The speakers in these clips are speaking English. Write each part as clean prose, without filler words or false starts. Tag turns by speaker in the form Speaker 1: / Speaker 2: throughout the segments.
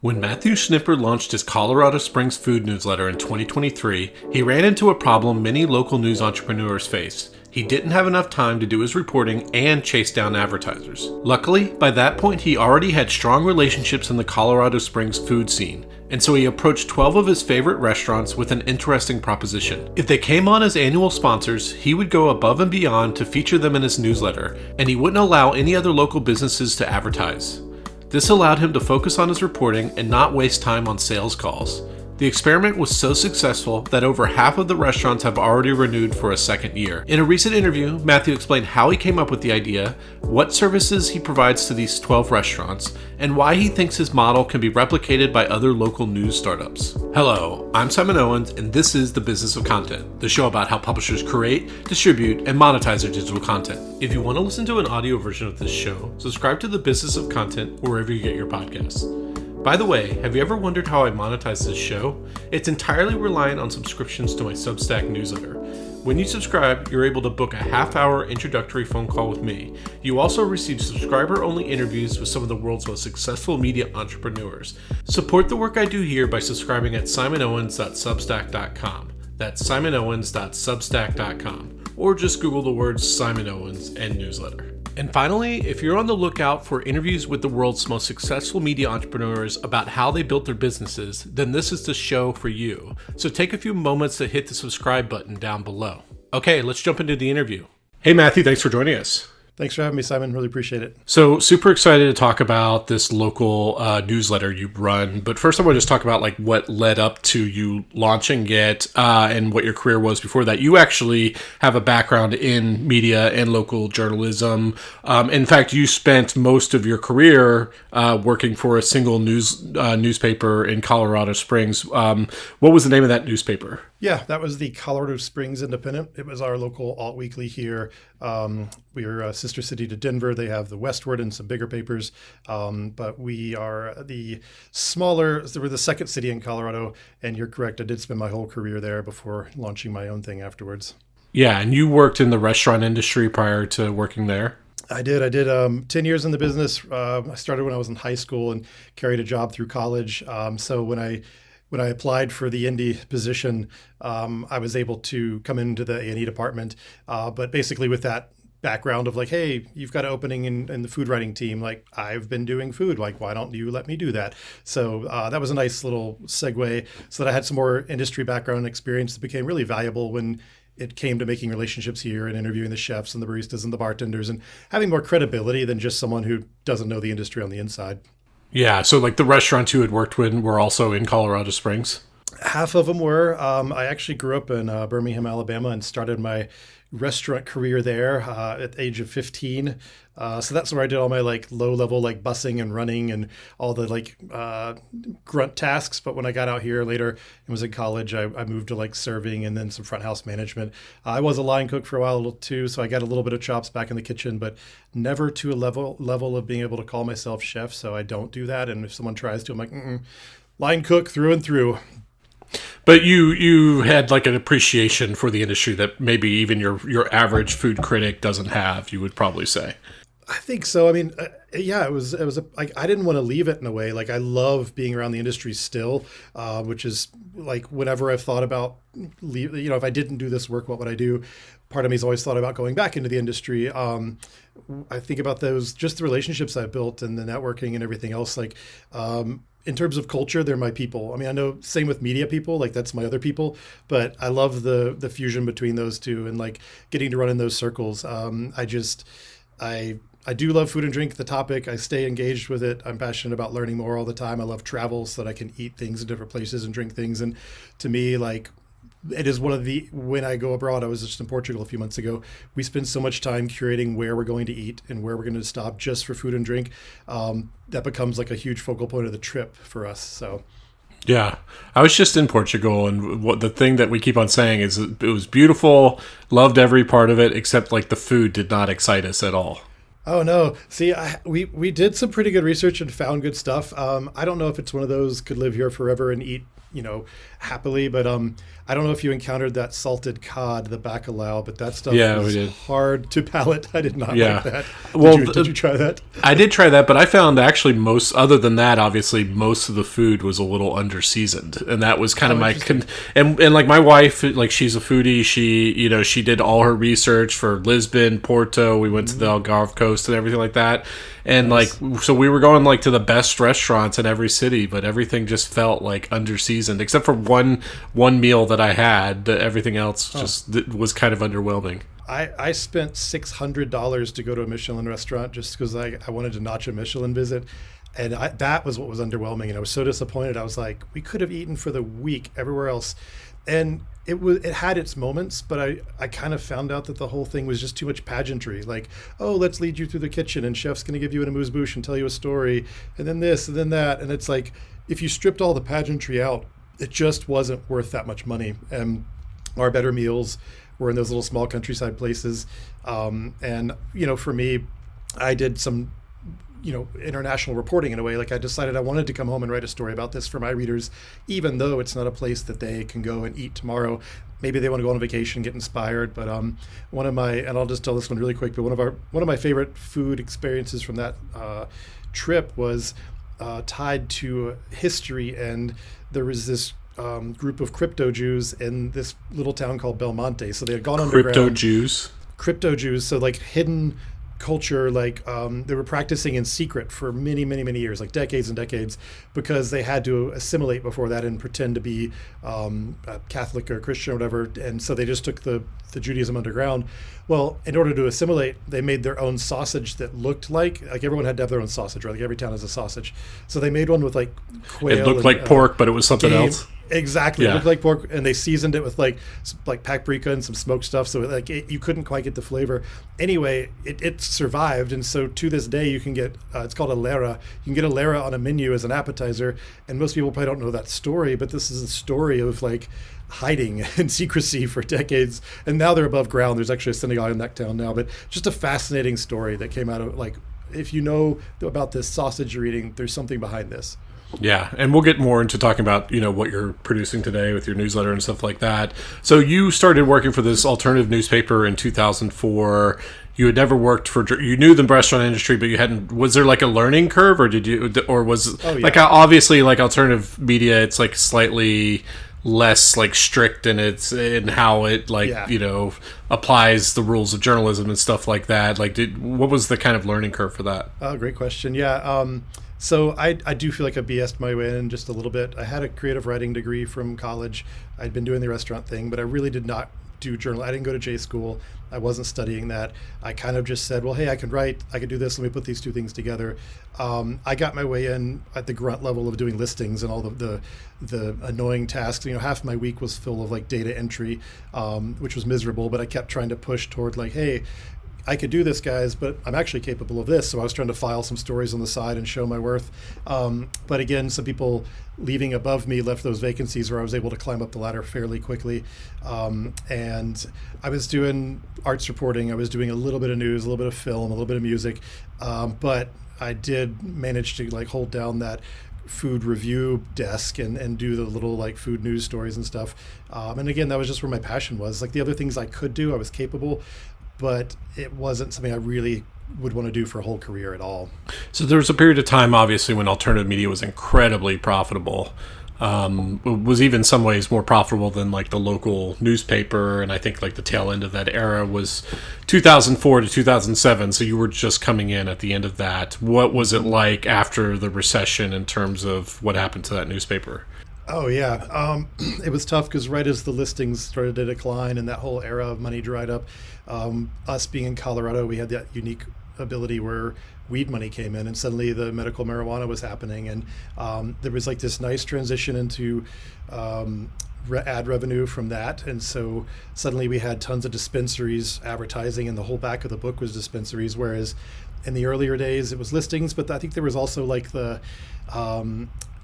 Speaker 1: When Matthew Schniper launched his Colorado Springs food newsletter in 2023, he ran into a problem many local news entrepreneurs face. He didn't have enough time to do his reporting and chase down advertisers. Luckily, by that point he already had strong relationships in the Colorado Springs food scene, and so he approached 12 of his favorite restaurants with an interesting proposition. If they came on as annual sponsors, he would go above and beyond to feature them in his newsletter, and he wouldn't allow any other local businesses to advertise. This allowed him to focus on his reporting and not waste time on sales calls. The experiment was so successful that over half of the restaurants have already renewed for a second year. In a recent interview, Matthew explained how he came up with the idea, what services he provides to these 12 restaurants, and why he thinks his model can be replicated by other local news startups. Hello, I'm Simon Owens, and this is The Business of Content, the show about how publishers create, distribute, and monetize their digital content. If you want to listen to an audio version of this show, subscribe to The Business of Content wherever you get your podcasts. By the way, have you ever wondered how I monetize this show? It's entirely reliant on subscriptions to my Substack newsletter. When you subscribe, you're able to book a half-hour introductory phone call with me. You also receive subscriber-only interviews with some of the world's most successful media entrepreneurs. Support the work I do here by subscribing at simonowens.substack.com. That's simonowens.substack.com. Or just Google the words Simon Owens and newsletter. And finally, if you're on the lookout for interviews with the world's most successful media entrepreneurs about how they built their businesses, then this is the show for you. So take a few moments to hit the subscribe button down below. Okay, let's jump into the interview. Hey Matthew, thanks for joining us.
Speaker 2: Thanks for having me, Simon. Really appreciate it.
Speaker 1: So super excited to talk about this local newsletter you run. But first I want to just talk about like what led up to you launching it and what your career was before that. You actually have a background in media and local journalism. In fact, you spent most of your career working for a single newspaper in Colorado Springs. What was the name of that newspaper?
Speaker 2: Yeah, that was the Colorado Springs Independent. It was our local alt weekly here. We are a sister city to Denver. They have the Westward and some bigger papers, but we are the smaller. So we're the second city in Colorado, and you're correct. I did spend my whole career there before launching my own thing afterwards.
Speaker 1: Yeah, and you worked in the restaurant industry prior to working there?
Speaker 2: I did 10 years in the business. I started when I was in high school and carried a job through college. So when I applied for the Indy position, I was able to come into the A&E department. But basically with that background of like, hey, you've got an opening in the food writing team. Like, I've been doing food. Like, why don't you let me do that? So that was a nice little segue so that I had some more industry background and experience that became really valuable when it came to making relationships here and interviewing the chefs and the baristas and the bartenders and having more credibility than just someone who doesn't know the industry on the inside.
Speaker 1: Yeah, so like the restaurants you had worked with were also in Colorado Springs?
Speaker 2: Half of them were. I actually grew up in Birmingham, Alabama, and started my restaurant career there at the age of 15. So that's where I did all my like low level like busing and running and all the like grunt tasks. But when I got out here later and was in college, I moved to like serving and then some front house management. I was a line cook for a while too, so I got a little bit of chops back in the kitchen, but never to a level of being able to call myself chef. So I don't do that. And if someone tries to, I'm like, line cook through and through.
Speaker 1: But you had like an appreciation for the industry that maybe even your average food critic doesn't have, you would probably say.
Speaker 2: I think so. I mean, yeah, it was like, I didn't want to leave it in a way. Like, I love being around the industry still, which is like whenever I've thought about, if I didn't do this work, what would I do? Part of me has always thought about going back into the industry. I think about those, just the relationships I've built and the networking and everything else. Like, in terms of culture, they're my people. I mean, I know same with media people, like that's my other people, but I love the fusion between those two and like getting to run in those circles. I do love food and drink, the topic. I stay engaged with it. I'm passionate about learning more all the time. I love travel so that I can eat things in different places and drink things. And to me, like, it is one of when I go abroad, I was just in Portugal a few months ago, we spend so much time curating where we're going to eat and where we're going to stop just for food and drink. That becomes like a huge focal point of the trip for us. So.
Speaker 1: Yeah, I was just in Portugal, and what the thing that we keep on saying is it was beautiful, loved every part of it, except like the food did not excite us at all.
Speaker 2: Oh no! See, we did some pretty good research and found good stuff. I don't know if it's one of those could live here forever and eat, happily. But I don't know if you encountered that salted cod, the bacalao, but that stuff
Speaker 1: Yeah, we
Speaker 2: was
Speaker 1: did.
Speaker 2: hard to palate. I did not
Speaker 1: Yeah.
Speaker 2: like that.
Speaker 1: Well,
Speaker 2: Did you try that?
Speaker 1: I did try that, but I found actually most, other than that, obviously most of the food was a little under seasoned, and that was kind of
Speaker 2: Oh,
Speaker 1: my
Speaker 2: interesting.
Speaker 1: and like my wife, like she's a foodie. She did all her research for Lisbon, Porto. We went to the Algarve coast and everything like that, and
Speaker 2: Nice.
Speaker 1: like so we were going like to the best restaurants in every city, but everything just felt like under seasoned, except for one meal that I had. Everything else just was kind of underwhelming.
Speaker 2: I spent $600 to go to a Michelin restaurant just because I wanted to notch a Michelin visit. And that was what was underwhelming. And I was so disappointed. I was like, we could have eaten for the week everywhere else. And it had its moments, but I kind of found out that the whole thing was just too much pageantry. Like, oh, let's lead you through the kitchen and chef's going to give you an amuse-bouche and tell you a story and then this and then that. And it's like, if you stripped all the pageantry out, it just wasn't worth that much money. And our better meals were in those little small countryside places. And, for me, I did some international reporting in a way. Like I decided I wanted to come home and write a story about this for my readers, even though it's not a place that they can go and eat tomorrow. Maybe they want to go on a vacation, get inspired. But one of my, and I'll just tell this one really quick, but one of my favorite food experiences from that trip was tied to history. And there was this group of crypto Jews in this little town called Belmonte. So they had gone
Speaker 1: Crypto
Speaker 2: underground.
Speaker 1: Jews.
Speaker 2: Crypto Jews, so like hidden culture, like they were practicing in secret for many, many, many years, like decades and decades, because they had to assimilate before that and pretend to be Catholic or Christian or whatever. And so they just took the Judaism underground. Well, in order to assimilate, they made their own sausage that looked like everyone had to have their own sausage, right? Like every town has a sausage. So they made one with like quail.
Speaker 1: It looked
Speaker 2: and,
Speaker 1: like pork, but it was something
Speaker 2: game.
Speaker 1: else.
Speaker 2: Exactly, it
Speaker 1: Yeah.
Speaker 2: looked like pork, and they seasoned it with like paprika and some smoked stuff. So you couldn't quite get the flavor. Anyway, it survived, and so to this day you can get it's called a lera. You can get a lera on a menu as an appetizer, and most people probably don't know that story, but this is a story of like hiding and secrecy for decades, and now they're above ground. There's actually a synagogue in that town now, but just a fascinating story that came out of like, if you know about this sausage you're eating, there's something behind this.
Speaker 1: Yeah, and we'll get more into talking about what you're producing today with your newsletter and stuff like that. So you started working for this alternative newspaper in 2004. You had never worked for, you knew the restaurant industry, but you hadn't. Was there like a learning curve, or did you, or was
Speaker 2: Oh yeah.
Speaker 1: like obviously like alternative media? It's like slightly less like strict in how it like
Speaker 2: Yeah.
Speaker 1: applies the rules of journalism and stuff like that. Like, what was the kind of learning curve for that?
Speaker 2: Oh, great question. Yeah. So I do feel like I BS'd my way in just a little bit. I had a creative writing degree from college. I'd been doing the restaurant thing, but I really did not do journal. I didn't go to J school. I wasn't studying that. I kind of just said, well, hey, I can write. I can do this. Let me put these two things together. I got my way in at the grunt level of doing listings and all the annoying tasks. Half my week was full of like data entry, which was miserable. But I kept trying to push toward like, hey, I could do this, guys, but I'm actually capable of this. So I was trying to file some stories on the side and show my worth. But again, some people leaving above me left those vacancies where I was able to climb up the ladder fairly quickly. And I was doing arts reporting. I was doing a little bit of news, a little bit of film, a little bit of music. But I did manage to like hold down that food review desk and do the little like food news stories and stuff. And again, that was just where my passion was. Like the other things I could do, I was capable, but it wasn't something I really would want to do for a whole career at all.
Speaker 1: So there was a period of time, obviously, when alternative media was incredibly profitable. It was even in some ways more profitable than like the local newspaper, and I think like the tail end of that era was 2004 to 2007. So you were just coming in at the end of that. What was it like after the recession in terms of what happened to that newspaper?
Speaker 2: Oh yeah, it was tough because right as the listings started to decline and that whole era of money dried up, us being in Colorado, we had that unique ability where weed money came in, and suddenly the medical marijuana was happening, and there was like this nice transition into ad revenue from that, and so suddenly we had tons of dispensaries advertising, and the whole back of the book was dispensaries, whereas in the earlier days it was listings, but I think there was also like the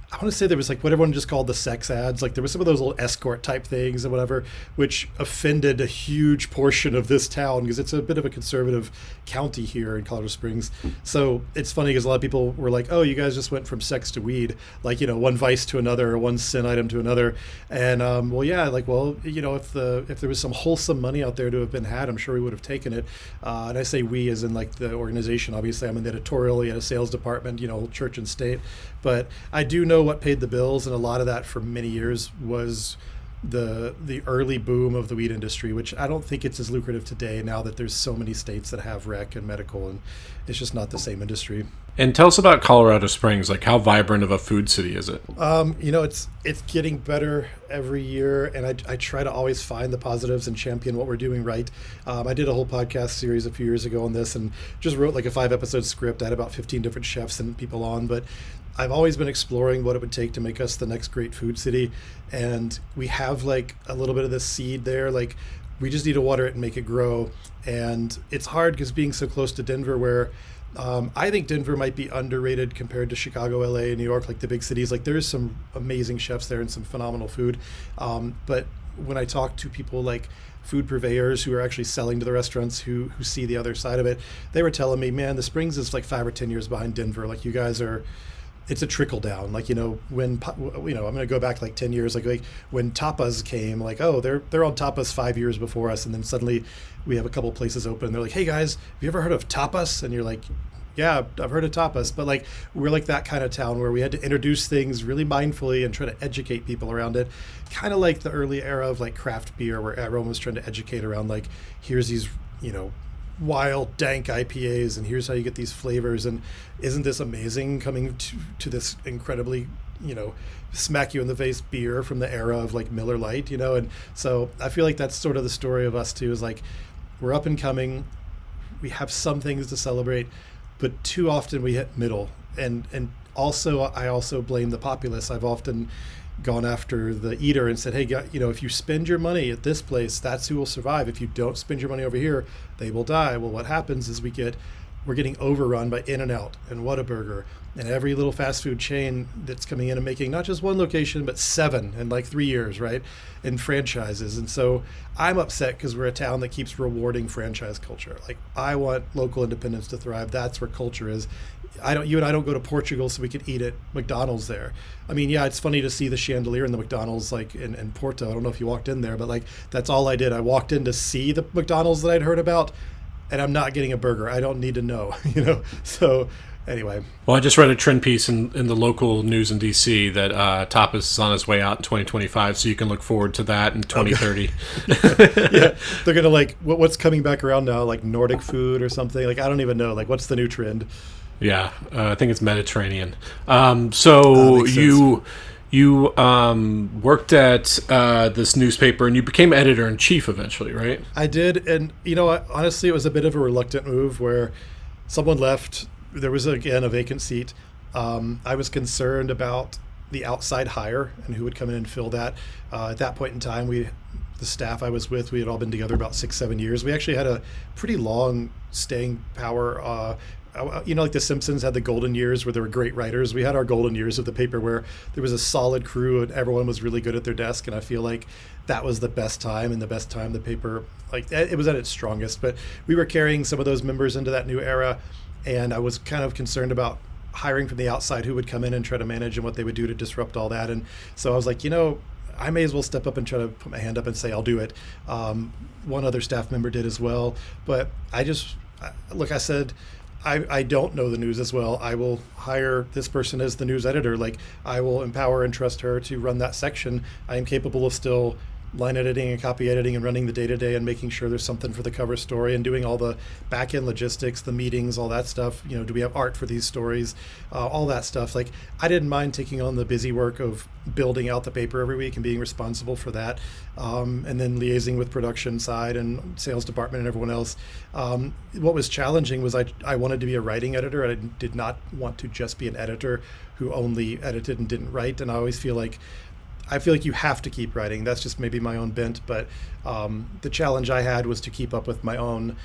Speaker 2: I want to say there was like what everyone just called the sex ads. Like there was some of those little escort type things and whatever, which offended a huge portion of this town because it's a bit of a conservative county here in Colorado Springs. So it's funny because a lot of people were like, "Oh, you guys just went from sex to weed, like one vice to another, or one sin item to another." And well, yeah, like if there was some wholesome money out there to have been had, I'm sure we would have taken it. And I say we as in like the organization. Obviously, I'm in the editorial, a sales department, church and state. But I do know what paid the bills, and a lot of that for many years was the early boom of the weed industry, which I don't think it's as lucrative today now that there's so many states that have rec and medical, and it's just not the same industry.
Speaker 1: And tell us about Colorado Springs. Like, how vibrant of a food city is it?
Speaker 2: It's getting better every year, and I try to always find the positives and champion what we're doing right. I did a whole podcast series a few years ago on this, and just wrote like a 5-episode script. I had about 15 different chefs and people on, but I've always been exploring what it would take to make us the next great food city, and we have like a little bit of this seed there. Like, we just need to water it and make it grow, and it's hard because being so close to Denver, where I think Denver might be underrated compared to Chicago, LA, New York, like the big cities. Like, there's some amazing chefs there and some phenomenal food. But when I talk to people like food purveyors who are actually selling to the restaurants who see the other side of it, they were telling me, man, the Springs is like 5 or 10 years behind Denver. Like, you guys are, it's a trickle down. Like, when, I'm going to go back like 10 years, like when tapas came, like, oh, they're on tapas 5 years before us. And then suddenly we have a couple places open. They're like, hey guys, have you ever heard of tapas? And you're like, yeah, I've heard of tapas. But like, we're like that kind of town where we had to introduce things really mindfully and try to educate people around it. Kind of like the early era of like craft beer, where everyone was trying to educate around like, here's these, wild dank IPAs, and here's how you get these flavors, and isn't this amazing coming to this incredibly smack you in the face beer from the era of like Miller Lite, and so I feel like that's sort of the story of us too, is like we're up and coming, we have some things to celebrate, but too often we hit middle, and also I also blame the populace. I've often gone after the eater and said, hey, if you spend your money at this place, that's who will survive. If you don't spend your money over here, they will die. Well, what happens is we're getting overrun by In-N-Out and Whataburger and every little fast food chain that's coming in and making not just one location, but 7 in like 3 years, right? In franchises. And so I'm upset because we're a town that keeps rewarding franchise culture. Like, I want local independence to thrive. That's where culture is. You and I don't go to Portugal so we could eat at McDonald's there. I mean, yeah, it's funny to see the chandelier in the McDonald's like in Porto. I don't know if you walked in there, but like, that's all I did. I walked in to see the McDonald's that I'd heard about, and I'm not getting a burger. I don't need to know, So anyway.
Speaker 1: Well, I just read a trend piece in the local news in DC that Tapas is on his way out in 2025, so you can look forward to that in 2030.
Speaker 2: Yeah, they're going to like, what's coming back around now, like Nordic food or something? Like, I don't even know. Like, what's the new trend?
Speaker 1: Yeah, I think it's Mediterranean. So you worked at this newspaper, and you became editor-in-chief eventually, right?
Speaker 2: I did, and honestly, it was a bit of a reluctant move where someone left. There was, again, a vacant seat. I was concerned about the outside hire and who would come in and fill that. At that point in time, the staff I was with, we had all been together about 6-7 years. We actually had a pretty long staying power. Like The Simpsons had the golden years where there were great writers. We had our golden years of the paper where there was a solid crew and everyone was really good at their desk. And I feel like that was the best time, and the best time the paper, like, it was at its strongest. But we were carrying some of those members into that new era. And I was kind of concerned about hiring from the outside who would come in and try to manage and what they would do to disrupt all that. And so I was like, I may as well step up and try to put my hand up and say, I'll do it. One other staff member did as well. But I said, I don't know the news as well. I will hire this person as the news editor. Like, I will empower and trust her to run that section. I am capable of still line editing and copy editing and running the day-to-day and making sure there's something for the cover story and doing all the back-end logistics, the meetings, all that stuff. Do we have art for these stories? All that stuff. Like, I didn't mind taking on the busy work of building out the paper every week and being responsible for that, and then liaising with production side and sales department and everyone else. What was challenging was I wanted to be a writing editor. I did not want to just be an editor who only edited and didn't write. And I always feel like you have to keep writing. That's just maybe my own bent, but the challenge I had was to keep up with my own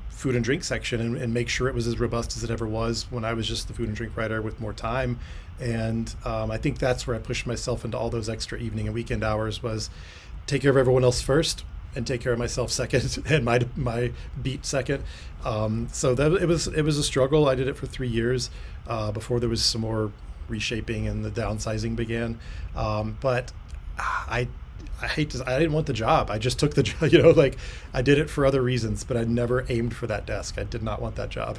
Speaker 2: food and drink section and make sure it was as robust as it ever was when I was just the food and drink writer with more time. And I think that's where I pushed myself into all those extra evening and weekend hours, was take care of everyone else first and take care of myself second and my beat second. So that it was a struggle. I did it for 3 years before there was some more reshaping and the downsizing began. But I didn't want the job. I just took the job, like I did it for other reasons, but I never aimed for that desk. I did not want that job.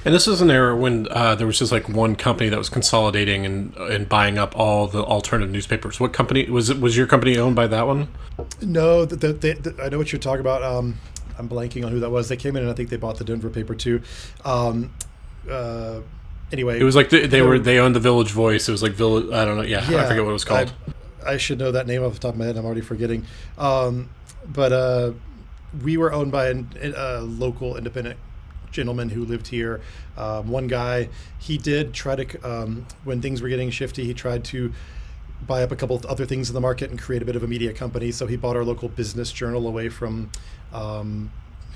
Speaker 1: And this was an era when there was just like one company that was consolidating and buying up all the alternative newspapers. What company was it? Was your company owned by that one?
Speaker 2: No, I know what you're talking about. I'm blanking on who that was. They came in and I think they bought the Denver paper too. Anyway,
Speaker 1: it was like they owned the Village Voice. It was like Village. I don't know. Yeah, I forget what it was called.
Speaker 2: I should know that name off the top of my head. I'm already forgetting. But we were owned by a local independent gentleman who lived here. One guy, he did try to, when things were getting shifty, he tried to buy up a couple of other things in the market and create a bit of a media company. So he bought our local business journal away from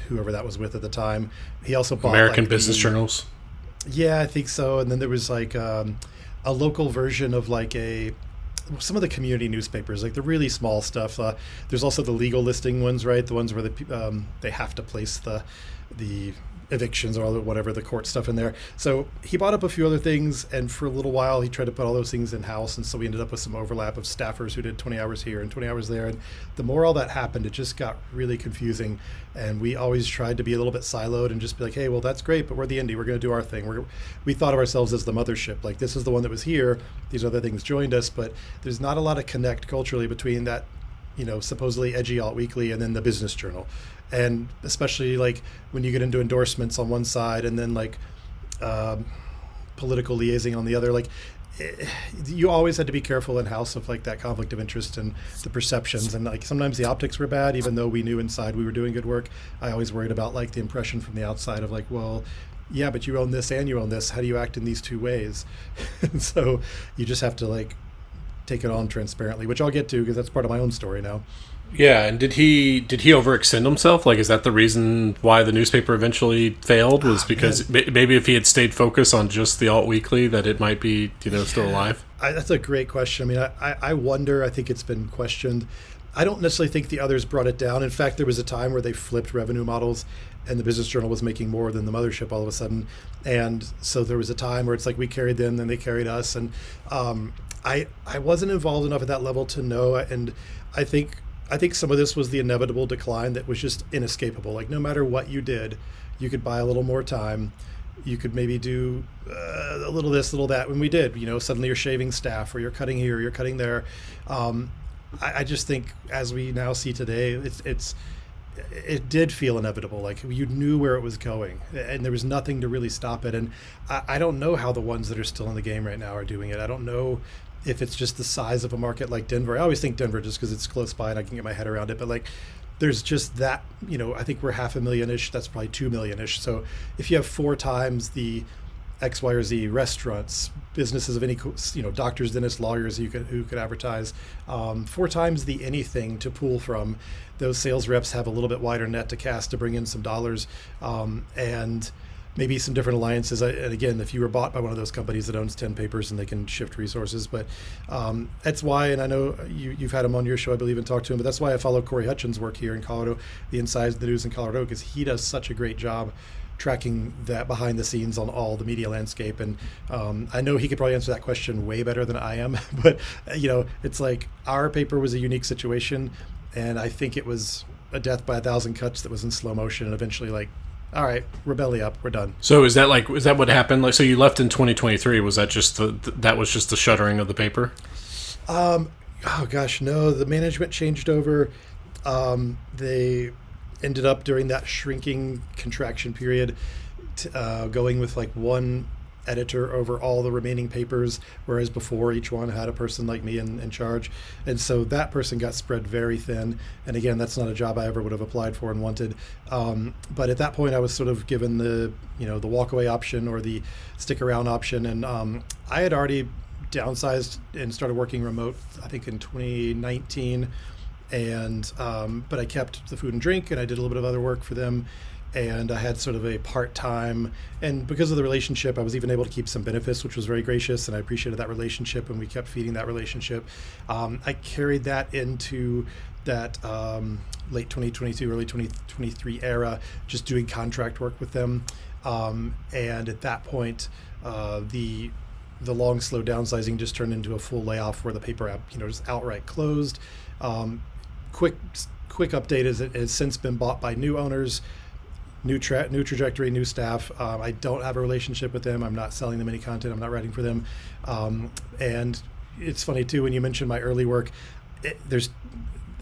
Speaker 2: whoever that was with at the time. He also bought
Speaker 1: American Business Journals.
Speaker 2: Yeah, I think so. And then there was like a local version of like some of the community newspapers, like the really small stuff. There's also the legal listing ones, right? The ones where they have to place the evictions or whatever, the court stuff in there. So he bought up a few other things, and for a little while he tried to put all those things in-house, and so we ended up with some overlap of staffers who did 20 hours here and 20 hours there. And the more all that happened, it just got really confusing, and we always tried to be a little bit siloed and just be like, hey, well, that's great, but we're the indie, we're going to do our thing. We thought of ourselves as the mothership, like this is the one that was here, these other things joined us, but there's not a lot of connect culturally between that, supposedly edgy alt weekly and then the business journal. And especially like when you get into endorsements on one side and then like political liaising on the other, like you always had to be careful in-house of like that conflict of interest and the perceptions. And like sometimes the optics were bad, even though we knew inside we were doing good work. I always worried about like the impression from the outside of like, well, yeah, but you own this and you own this. How do you act in these two ways? And so you just have to like take it on transparently, which I'll get to because that's part of my own story now.
Speaker 1: Yeah, and did he overextend himself? Like, is that the reason why the newspaper eventually failed? Was because maybe if he had stayed focused on just the alt weekly, that it might be still alive?
Speaker 2: That's a great question. I mean, I wonder. I think it's been questioned. I don't necessarily think the others brought it down. In fact, there was a time where they flipped revenue models, and the Business Journal was making more than the mothership all of a sudden. And so there was a time where it's like we carried them, then they carried us, and I wasn't involved enough at that level to know. And I think some of this was the inevitable decline that was just inescapable. Like no matter what you did, you could buy a little more time. You could maybe do a little this, a little that. When we did, suddenly you're shaving staff or you're cutting here, you're cutting there. I just think as we now see today, it did feel inevitable. Like you knew where it was going and there was nothing to really stop it. And I don't know how the ones that are still in the game right now are doing it. I don't know if it's just the size of a market like Denver. I always think Denver just because it's close by and I can get my head around it. But like, there's just that, I think we're 500,000-ish. That's probably 2 million-ish. So if you have 4 times the X, Y, or Z restaurants, businesses of any, doctors, dentists, lawyers who could advertise, 4 times the anything to pull from. Those sales reps have a little bit wider net to cast to bring in some dollars, and maybe some different alliances. And again, if you were bought by one of those companies that owns 10 papers and they can shift resources, but that's why, and I know you've had him on your show, I believe, and talked to him, but that's why I follow Corey Hutchins' work here in Colorado, the Inside the News in Colorado, because he does such a great job tracking that behind the scenes on all the media landscape. And I know he could probably answer that question way better than I am, but it's like our paper was a unique situation, and I think it was a death by 1,000 cuts that was in slow motion, and eventually like, all right, rebellion up, we're done.
Speaker 1: So is that what happened? Like, so you left in 2023. Was that just the shuttering of the paper?
Speaker 2: Oh gosh, no. The management changed over. They ended up during that shrinking contraction period, going with like one editor over all the remaining papers, whereas before each one had a person like me in charge. And so that person got spread very thin. And again, that's not a job I ever would have applied for and wanted. But at that point I was sort of given the walkaway option or the stick around option. And I had already downsized and started working remote, I think in 2019. And but I kept the food and drink, and I did a little bit of other work for them. and I had sort of a part-time, and because of the relationship, I was even able to keep some benefits, which was very gracious, and I appreciated that relationship, and we kept feeding that relationship. I carried that into that late 2022, early 2023 era, just doing contract work with them. And at that point, the long, slow downsizing just turned into a full layoff where the paper app, just outright closed. Quick update is it has since been bought by new owners, new trajectory, new staff. I don't have a relationship with them. I'm not selling them any content. I'm not writing for them. And it's funny too, when you mentioned my early work,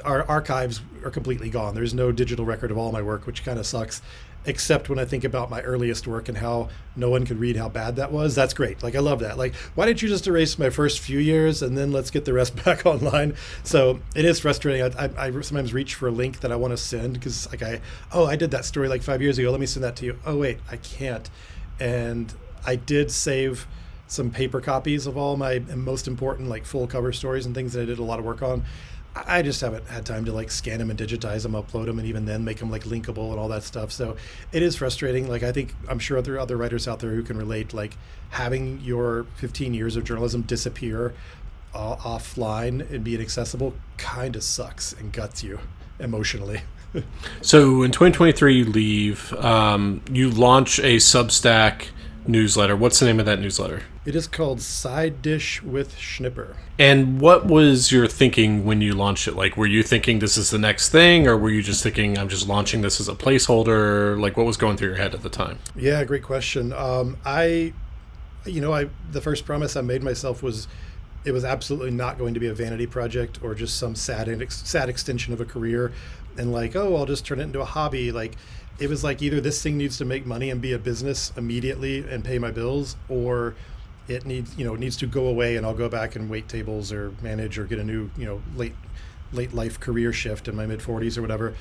Speaker 2: our archives are completely gone. There's no digital record of all my work, which kind of sucks, except when I think about my earliest work and how no one could read how bad that was. That's great. Like, I love that. Like, why didn't you just erase my first few years and then let's get the rest back online? So it is frustrating. I sometimes reach for a link that I want to send because I did that story like 5 years ago. Let me send that to you. Oh, wait, I can't. And I did save some paper copies of all my most important like full cover stories and things that I did a lot of work on. I just haven't had time to like scan them and digitize them, upload them, and even then make them like linkable and all that stuff. So it is frustrating. Like, I'm sure there are other writers out there who can relate, like having your 15 years of journalism disappear offline and be inaccessible kind of sucks and guts you emotionally.
Speaker 1: So in 2023, you leave, you launch a Substack newsletter. What's the name of that newsletter?
Speaker 2: It is called Side Dish with Schniper.
Speaker 1: And what was your thinking when you launched it? Like, were you thinking this is the next thing, or were you just thinking I'm just launching this as a placeholder? Like, what was going through your head at the time?
Speaker 2: Yeah, great question. The first promise I made myself was it was absolutely not going to be a vanity project or just some sad extension of a career. And like, oh, I'll just turn it into a hobby. Like, it was like either this thing needs to make money and be a business immediately and pay my bills, or it needs to go away and I'll go back and wait tables or manage or get a new, late life career shift in my mid 40s or whatever.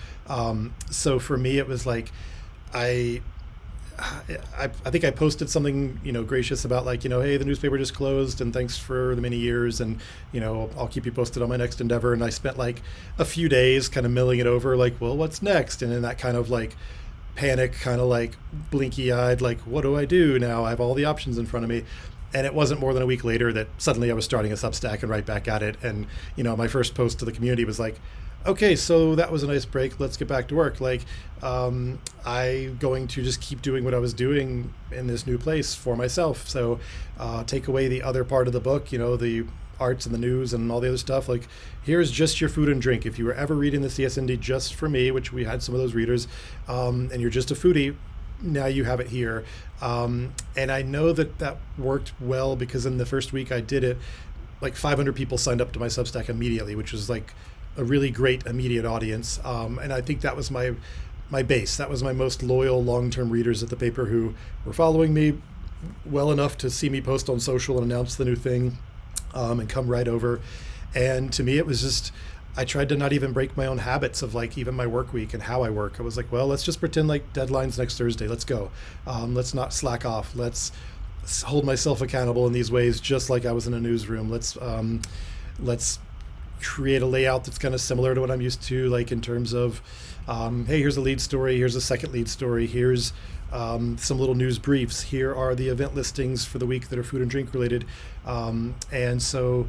Speaker 2: So for me, it was like, I think I posted something, gracious about like, hey, the newspaper just closed and thanks for the many years and, I'll keep you posted on my next endeavor. And I spent like a few days kind of milling it over like, well, what's next? And in that kind of like panic, kind of like blinky eyed, like, what do I do now? I have all the options in front of me. And it wasn't more than a week later that suddenly I was starting a Substack and right back at it. And, my first post to the community was like, okay, so that was a nice break. Let's get back to work. Like, I'm going to just keep doing what I was doing in this new place for myself. So take away the other part of the book, the arts and the news and all the other stuff. Like, here's just your food and drink. If you were ever reading the CSND just for me, which we had some of those readers, and you're just a foodie, now you have it here. And I know that worked well because in the first week I did it, like 500 people signed up to my Substack immediately, which was like a really great immediate audience. And I think that was my base. That was my most loyal long-term readers at the paper who were following me well enough to see me post on social and announce the new thing, and come right over. And to me, it was just, I tried to not even break my own habits of like even my work week and how I work. I was like, well, let's just pretend like deadline's next Thursday. Let's go. Let's not slack off. Let's hold myself accountable in these ways, just like I was in a newsroom. Let's create a layout that's kind of similar to what I'm used to, like in terms of, hey, here's a lead story. Here's a second lead story. Here's some little news briefs. Here are the event listings for the week that are food and drink related. And so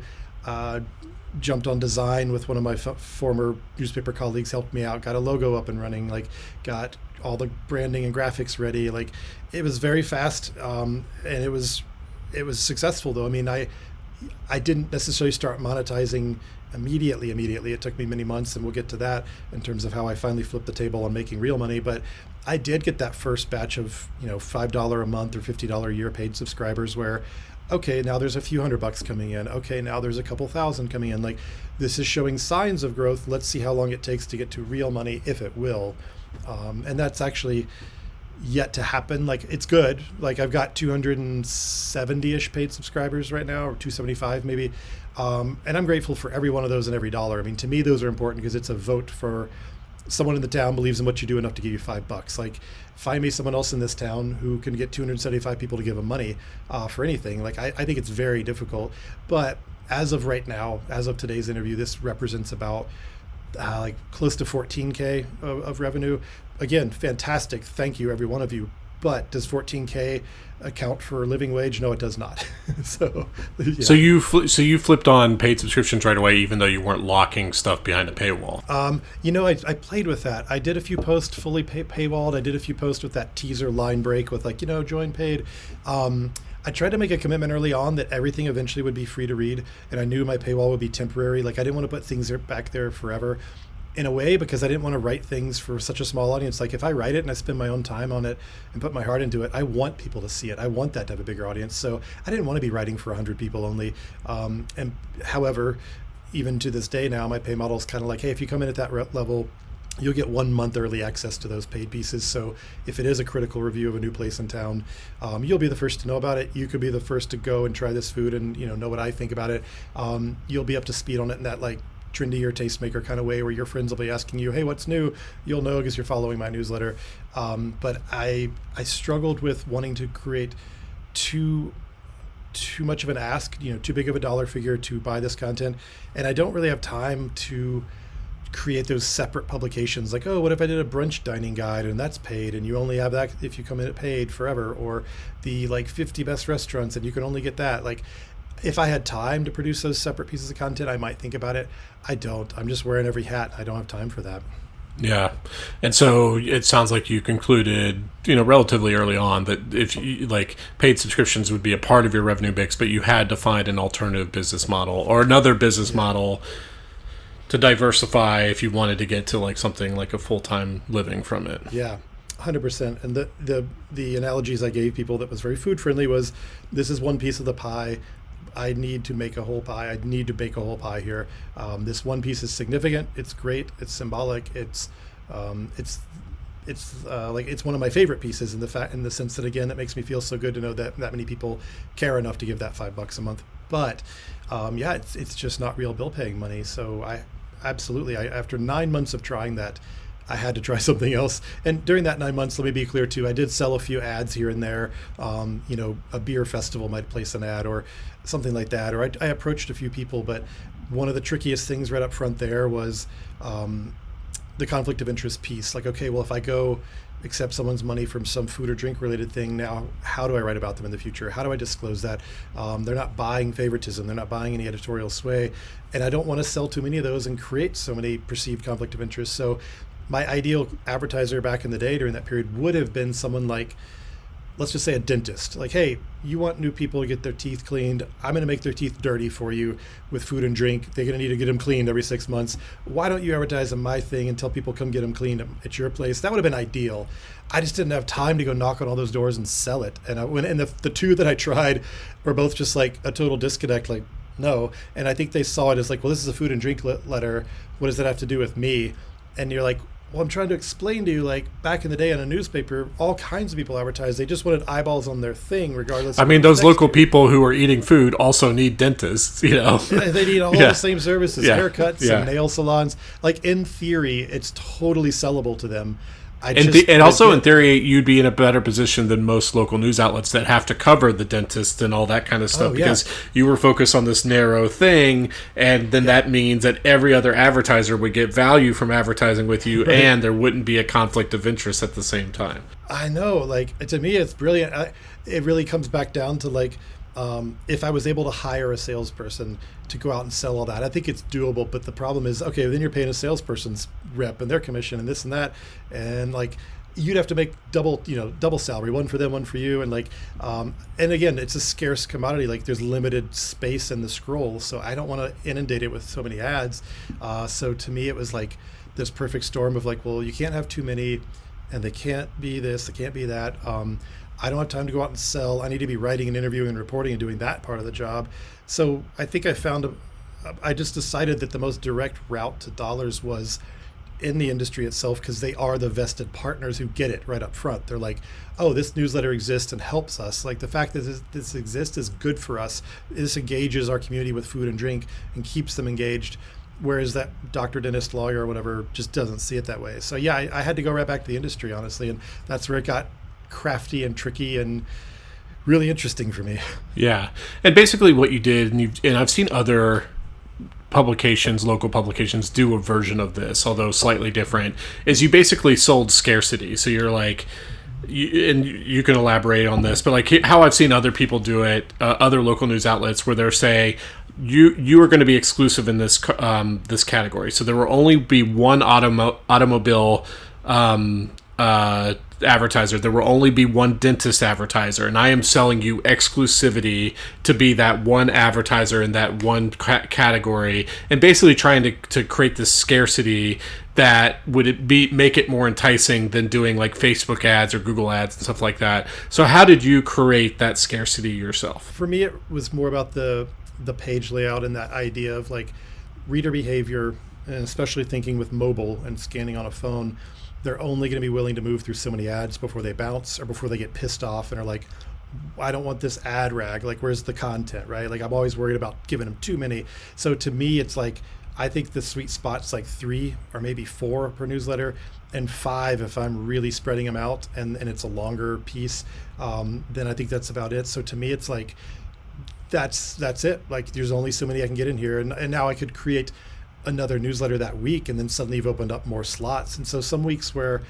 Speaker 2: jumped on design with one of my former newspaper colleagues, helped me out, got a logo up and running, like got all the branding and graphics ready. Like, it was very fast, and it was successful though. I mean, I didn't necessarily start monetizing immediately. It took me many months, and we'll get to that in terms of how I finally flipped the table on making real money. But I did get that first batch of, $5 a month or $50 a year paid subscribers where, okay, now there's a few $100 coming in. Okay, now there's a couple thousand coming in. Like, this is showing signs of growth. Let's see how long it takes to get to real money, if it will. And that's actually yet to happen. Like, it's good. Like, I've got 270-ish paid subscribers right now, or 275 maybe. And I'm grateful for every one of those and every dollar. I mean, to me, those are important because it's a vote for someone in the town believes in what you do enough to give you $5. Like, find me someone else in this town who can get 275 people to give them money for anything. Like, I think it's very difficult. But as of right now, as of today's interview, this represents about like close to 14K of revenue. Again, fantastic. Thank you, every one of you. But does 14K account for living wage? No, it does not. So, yeah.
Speaker 1: So you flipped on paid subscriptions right away, even though you weren't locking stuff behind a paywall.
Speaker 2: I played with that. I did a few posts fully paywalled. I did a few posts with that teaser line break with like, join paid. I tried to make a commitment early on that everything eventually would be free to read, and I knew my paywall would be temporary. Like I didn't want to put things back there forever. In a way, because I didn't want to write things for such a small audience. Like if I write it and I spend my own time on it and put my heart into it, I want people to see it. I want that to have a bigger audience. So I didn't want to be writing for 100 people only. And however, even to this day now, my pay model is kind of like, hey, if you come in at that level, you'll get 1 month early access to those paid pieces. So if it is a critical review of a new place in town, you'll be the first to know about it. You could be the first to go and try this food and know what I think about it. You'll be up to speed on it in that like trendy or tastemaker kind of way where your friends will be asking you, hey, what's new? You'll know because you're following my newsletter. But I struggled with wanting to create too much of an ask, too big of a dollar figure to buy this content. And I don't really have time to create those separate publications like, oh, what if I did a brunch dining guide and that's paid and you only have that if you come in at paid forever, or the like 50 best restaurants and you can only get that. Like if I had time to produce those separate pieces of content, I might think about it. I don't. I'm just wearing every hat. I don't have time for that.
Speaker 1: Yeah. And so it sounds like you concluded, relatively early on that if you, like paid subscriptions would be a part of your revenue mix, but you had to find an alternative business model or another business model to diversify if you wanted to get to like something like a full-time living from it.
Speaker 2: Yeah. 100%. And the analogies I gave people that was very food friendly was, this is one piece of the pie. I need to make a whole pie. I need to bake a whole pie here. This one piece is significant. It's great. It's symbolic. It's one of my favorite pieces in the sense that, again, it makes me feel so good to know that many people care enough to give that $5 a month. But it's just not real bill paying money. So after 9 months of trying that, I had to try something else. And during that 9 months, let me be clear too, I did sell a few ads here and there. A beer festival might place an ad or something like that. Or I approached a few people, but one of the trickiest things right up front there was the conflict of interest piece. Like, okay, well, if I go accept someone's money from some food or drink related thing, now how do I write about them in the future? How do I disclose that? They're not buying favoritism. They're not buying any editorial sway. And I don't want to sell too many of those and create so many perceived conflict of interest. So my ideal advertiser back in the day during that period would have been someone like, let's just say a dentist. Like, hey, you want new people to get their teeth cleaned. I'm going to make their teeth dirty for you with food and drink. They're going to need to get them cleaned every 6 months. Why don't you advertise on my thing and tell people come get them cleaned at your place? That would have been ideal. I just didn't have time to go knock on all those doors and sell it. And the two that I tried were both just like a total disconnect, like, no. And I think they saw it as like, well, this is a food and drink letter. What does that have to do with me? And you're like, well, I'm trying to explain to you, like, back in the day on a newspaper, all kinds of people advertised. They just wanted eyeballs on their thing, regardless.
Speaker 1: I mean, those local people who are eating food also need dentists,
Speaker 2: Yeah, they need all the same services, haircuts and nail salons. Like, in theory, it's totally sellable to them.
Speaker 1: And also, in theory, you'd be in a better position than most local news outlets that have to cover the dentist and all that kind of stuff because you were focused on this narrow thing, and then that means that every other advertiser would get value from advertising with you, and there wouldn't be a conflict of interest at the same time.
Speaker 2: I know. Like, to me, it's brilliant. It really comes back down to, like, if I was able to hire a salesperson to go out and sell all that, I think it's doable. But the problem is, okay, then you're paying a salesperson's rep and their commission and this and that, and like you'd have to make double salary, one for them, one for you, and like, and again, it's a scarce commodity. Like there's limited space in the scroll, so I don't want to inundate it with so many ads. So to me, it was like this perfect storm of like, well, you can't have too many, and they can't be this, they can't be that. I don't have time to go out and sell. I need to be writing and interviewing and reporting and doing that part of the job. So I think I just decided that the most direct route to dollars was in the industry itself, because they are the vested partners who get it right up front. They're like, oh, this newsletter exists and helps us. Like the fact that this exists is good for us. This engages our community with food and drink and keeps them engaged. Whereas that doctor, dentist, lawyer, or whatever just doesn't see it that way. So yeah, I had to go right back to the industry, honestly. And that's where it got crafty and tricky and really interesting for me.
Speaker 1: Yeah. And basically what you did, and I've seen other publications, local publications, do a version of this, although slightly different, is you basically sold scarcity. So you're like, and you can elaborate on this, but like how I've seen other people do it, other local news outlets, where they're say you are going to be exclusive in this this category. So there will only be one automobile advertiser. There will only be one dentist advertiser, and I am selling you exclusivity to be that one advertiser in that one category, and basically trying to create this scarcity that would it be make it more enticing than doing like Facebook ads or Google ads and stuff like that. So how did you create that scarcity yourself?
Speaker 2: For me, it was more about the page layout and that idea of like reader behavior, and especially thinking with mobile and scanning on a phone, they're only going to be willing to move through so many ads before they bounce or before they get pissed off and are like, I don't want this ad rag. Like, where's the content, right? Like, I'm always worried about giving them too many. So to me, it's like, I think the sweet spot's like 3 or maybe 4 per newsletter, and 5 if I'm really spreading them out and it's a longer piece. Then I think that's about it. So to me, it's like, that's it. Like, there's only so many I can get in here. And now I could create another newsletter that week, and then suddenly you've opened up more slots. And so some weeks where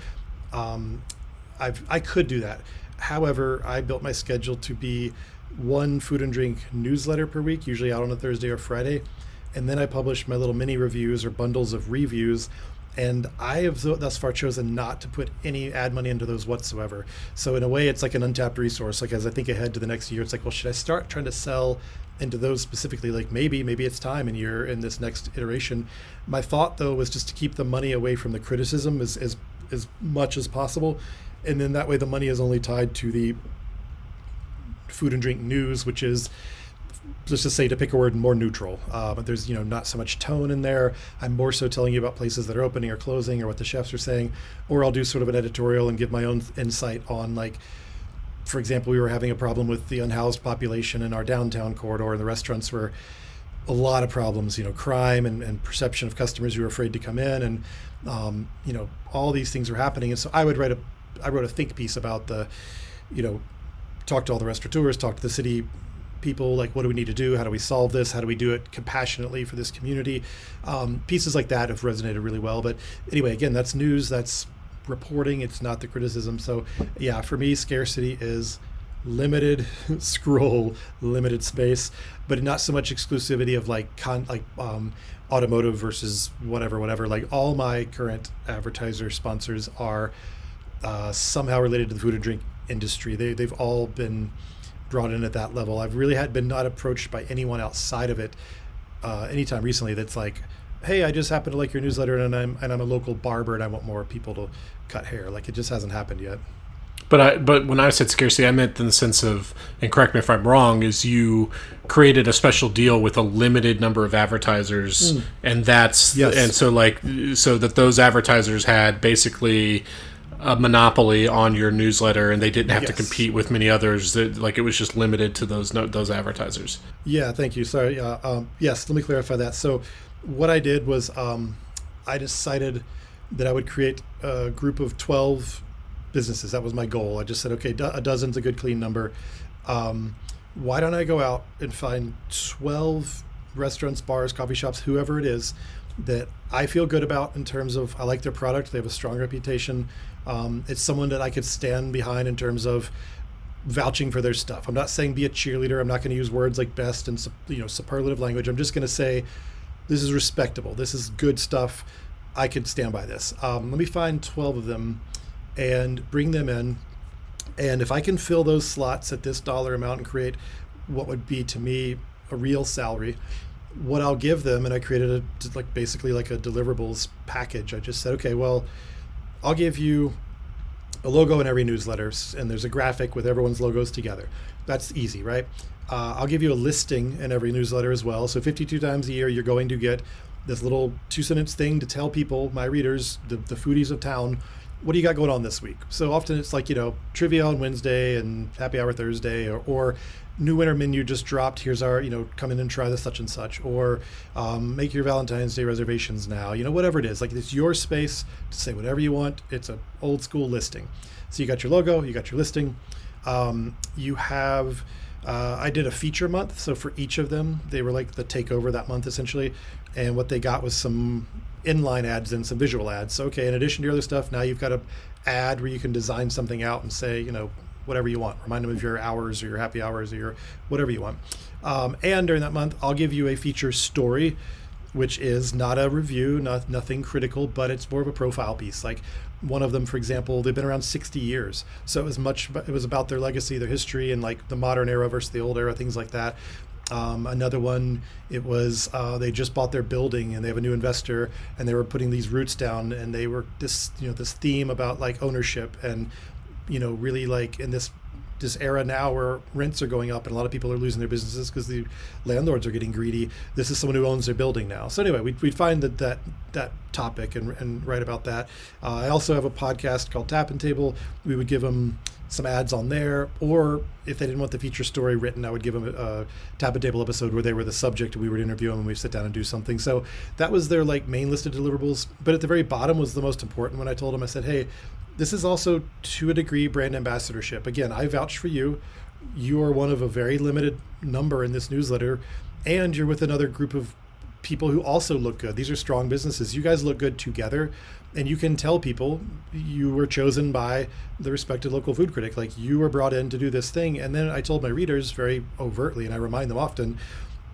Speaker 2: I could do that. However, I built my schedule to be 1 food and drink newsletter per week, usually out on a Thursday or Friday. And then I publish my little mini reviews or bundles of reviews. And I have thus far chosen not to put any ad money into those whatsoever. So in a way, it's like an untapped resource. Like, as I think ahead to the next year, it's like, well, should I start trying to sell into those specifically? Like, maybe it's time and you're in this next iteration. My thought, though, was just to keep the money away from the criticism as much as possible. And then that way the money is only tied to the food and drink news, which is, let's just say, to pick a word, more neutral. But there's not so much tone in there. I'm more so telling you about places that are opening or closing or what the chefs are saying, or I'll do sort of an editorial and give my own insight on, like, for example, we were having a problem with the unhoused population in our downtown corridor, and the restaurants were a lot of problems, crime and perception of customers who are afraid to come in, and all these things are happening. And so I wrote a think piece about talk to all the restaurateurs, talk to the city people, like, what do we need to do? How do we solve this? How do we do it compassionately for this community? Pieces like that have resonated really well. But anyway, again, that's news, that's reporting, it's not the criticism. So yeah, for me, scarcity is limited scroll, limited space, but not so much exclusivity of like automotive versus whatever. Like, all my current advertiser sponsors are somehow related to the food and drink industry. They've all been brought in at that level. I've really been not approached by anyone outside of it anytime recently that's like, hey, I just happen to like your newsletter, and I'm a local barber and I want more people to cut hair. Like, it just hasn't happened yet.
Speaker 1: But when I said scarcity, I meant in the sense of, and correct me if I'm wrong, is you created a special deal with a limited number of advertisers, and that's
Speaker 2: yes.
Speaker 1: And so that those advertisers had basically a monopoly on your newsletter, and they didn't have to compete with many others. Like, it was just limited to those advertisers.
Speaker 2: Yeah, thank you. Sorry. Yes, let me clarify that. So what I did was I decided that I would create a group of 12 businesses. That was my goal. I just said, okay, a dozen's a good clean number. Why don't I go out and find 12 restaurants, bars, coffee shops, whoever it is, that I feel good about in terms of I like their product, they have a strong reputation. It's someone that I could stand behind in terms of vouching for their stuff. I'm not saying be a cheerleader. I'm not going to use words like best and superlative language. I'm just going to say this is respectable. This is good stuff. I could stand by this. Let me find 12 of them and bring them in. And if I can fill those slots at this dollar amount and create what would be to me a real salary, what I'll give them, and I created basically like a deliverables package. I just said, okay, well, I'll give you a logo in every newsletter, and there's a graphic with everyone's logos together. That's easy, right? I'll give you a listing in every newsletter as well. So 52 times a year, you're going to get this little 2-sentence thing to tell people, my readers, the foodies of town, what do you got going on this week? So often it's like, trivia on Wednesday and happy hour Thursday, or new winter menu just dropped. Here's our, come in and try the such and such, or make your Valentine's Day reservations now, whatever it is. Like, it's your space to say whatever you want. It's an old school listing. So you got your logo, you got your listing. You have I did a feature month. So for each of them, they were like the takeover that month essentially. And what they got was some inline ads and some visual ads. So, okay, in addition to your other stuff, now you've got an ad where you can design something out and say, whatever you want. Remind them of your hours or your happy hours or your whatever you want. And during that month, I'll give you a feature story, which is not a review, nothing critical, but it's more of a profile piece. Like one of them, for example, they've been around 60 years. So it was about their legacy, their history, and like the modern era versus the old era, things like that. Another one, it was they just bought their building and they have a new investor and they were putting these roots down, and they were this theme about like ownership and really like in this era now where rents are going up and a lot of people are losing their businesses because the landlords are getting greedy. This is someone who owns their building now. So anyway, we'd find that topic and write about that. I also have a podcast called Tap and Table. We would give them some ads on there, or if they didn't want the feature story written, I would give them a Tap and Table episode where they were the subject and we would interview them and we'd sit down and do something. So that was their like main list of deliverables. But at the very bottom was the most important when I told them, I said, hey, this is also to a degree brand ambassadorship. Again, I vouch for you. You are one of a very limited number in this newsletter, and you're with another group of people who also look good. These are strong businesses. You guys look good together, and you can tell people you were chosen by the respected local food critic. Like you were brought in to do this thing. And then I told my readers very overtly, and I remind them often,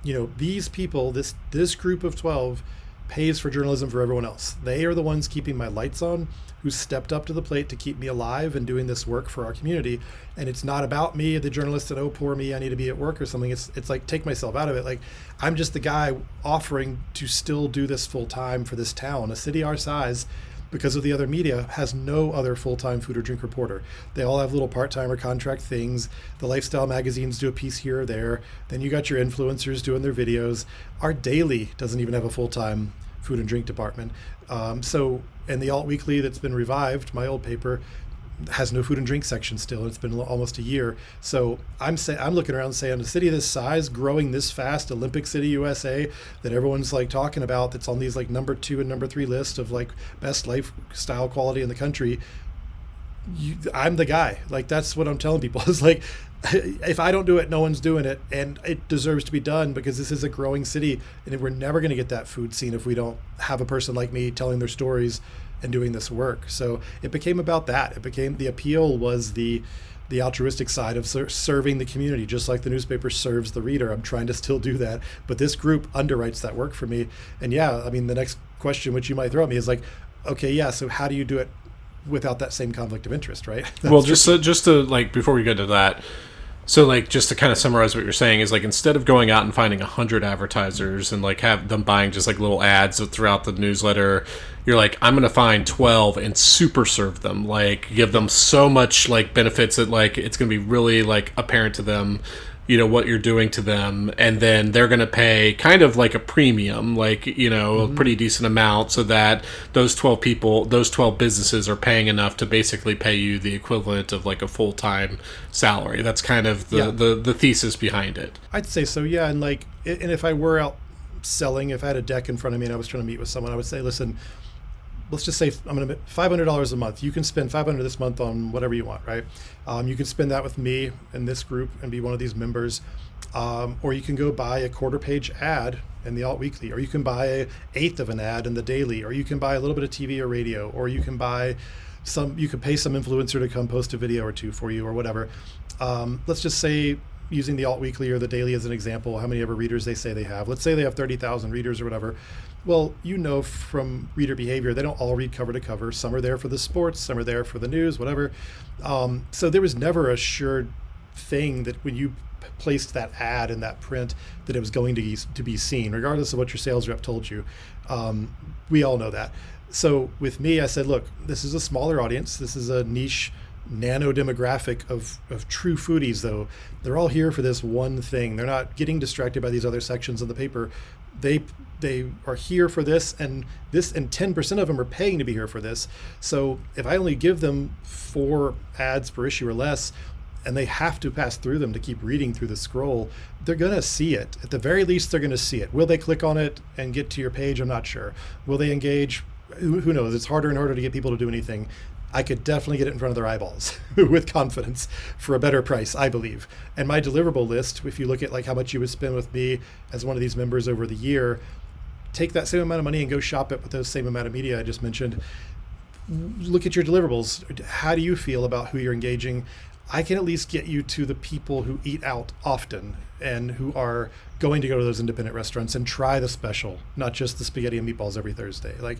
Speaker 2: these people, this group of 12 pays for journalism for everyone else. They are the ones keeping my lights on, who stepped up to the plate to keep me alive and doing this work for our community. And it's not about me, the journalist, and oh, poor me, I need to be at work or something. It's like, take myself out of it. Like, I'm just the guy offering to still do this full time for this town. A city our size, because of the other media, has no other full-time food or drink reporter. They all have little part-time or contract things. The lifestyle magazines do a piece here or there. Then you got your influencers doing their videos. Our daily doesn't even have a full-time food and drink department. And the Alt Weekly that's been revived, my old paper, has no food and drink section still. It's been almost a year. So I'm looking around saying, a city this size, growing this fast, Olympic City, USA, that everyone's like talking about, that's on these like number 2 and number 3 list of like best lifestyle quality in the country. I'm the guy. Like, that's what I'm telling people. It's like, if I don't do it, no one's doing it, and it deserves to be done because this is a growing city, and we're never going to get that food scene if we don't have a person like me telling their stories and doing this work. So it became about that. It became, the appeal was the altruistic side of serving the community, just like the newspaper serves the reader. I'm trying to still do that, but this group underwrites that work for me. And yeah, I mean, the next question which you might throw at me is like, okay, yeah, so how do you do it without that same conflict of interest, right?
Speaker 1: Well, just to like, before we get to that, so like, just to kind of summarize what you're saying is like, instead of going out and finding 100 advertisers and like have them buying just like little ads throughout the newsletter, you're like, I'm going to find 12 and super serve them, like give them so much like benefits that like it's going to be really like apparent to them, what you're doing to them, and then they're going to pay kind of like a premium, like, a pretty decent amount, so that those 12 businesses are paying enough to basically pay you the equivalent of like a full-time salary. That's kind of the thesis behind it.
Speaker 2: I'd say so, yeah. And like, and if I were out selling, if I had a deck in front of me and I was trying to meet with someone, I would say, listen, let's just say I'm going to $500 a month. You can spend $500 this month on whatever you want, right? You can spend that with me in this group and be one of these members. Or you can go buy a quarter-page ad in the Alt Weekly, or you can buy an eighth of an ad in the Daily, or you can buy a little bit of TV or radio, or you can pay some influencer to come post a video or two for you or whatever. Let's just say, using the Alt Weekly or the Daily as an example, how many ever readers they say they have. Let's say they have 30,000 readers or whatever. Well, from reader behavior, they don't all read cover to cover. Some are there for the sports, some are there for the news, whatever. So there was never a sure thing that when you placed that ad in that print that it was going to be seen, regardless of what your sales rep told you. We all know that. So with me, I said, look, this is a smaller audience. This is a niche nano demographic of true foodies, though. They're all here for this one thing. They're not getting distracted by these other sections of the paper. They are here for this, and 10% of them are paying to be here for this. So if I only give them 4 ads per issue or less, and they have to pass through them to keep reading through the scroll, they're going to see it. At the very least, they're going to see it. Will they click on it and get to your page? I'm not sure. Will they engage? Who knows? It's harder and harder to get people to do anything. I could definitely get it in front of their eyeballs with confidence for a better price, I believe. And my deliverable list, if you look at like how much you would spend with me as one of these members over the year, take that same amount of money and go shop it with those same amount of media I just mentioned. Look at your deliverables. How do you feel about who you're engaging? I can at least get you to the people who eat out often and who are going to go to those independent restaurants and try the special, not just the spaghetti and meatballs every Thursday. Like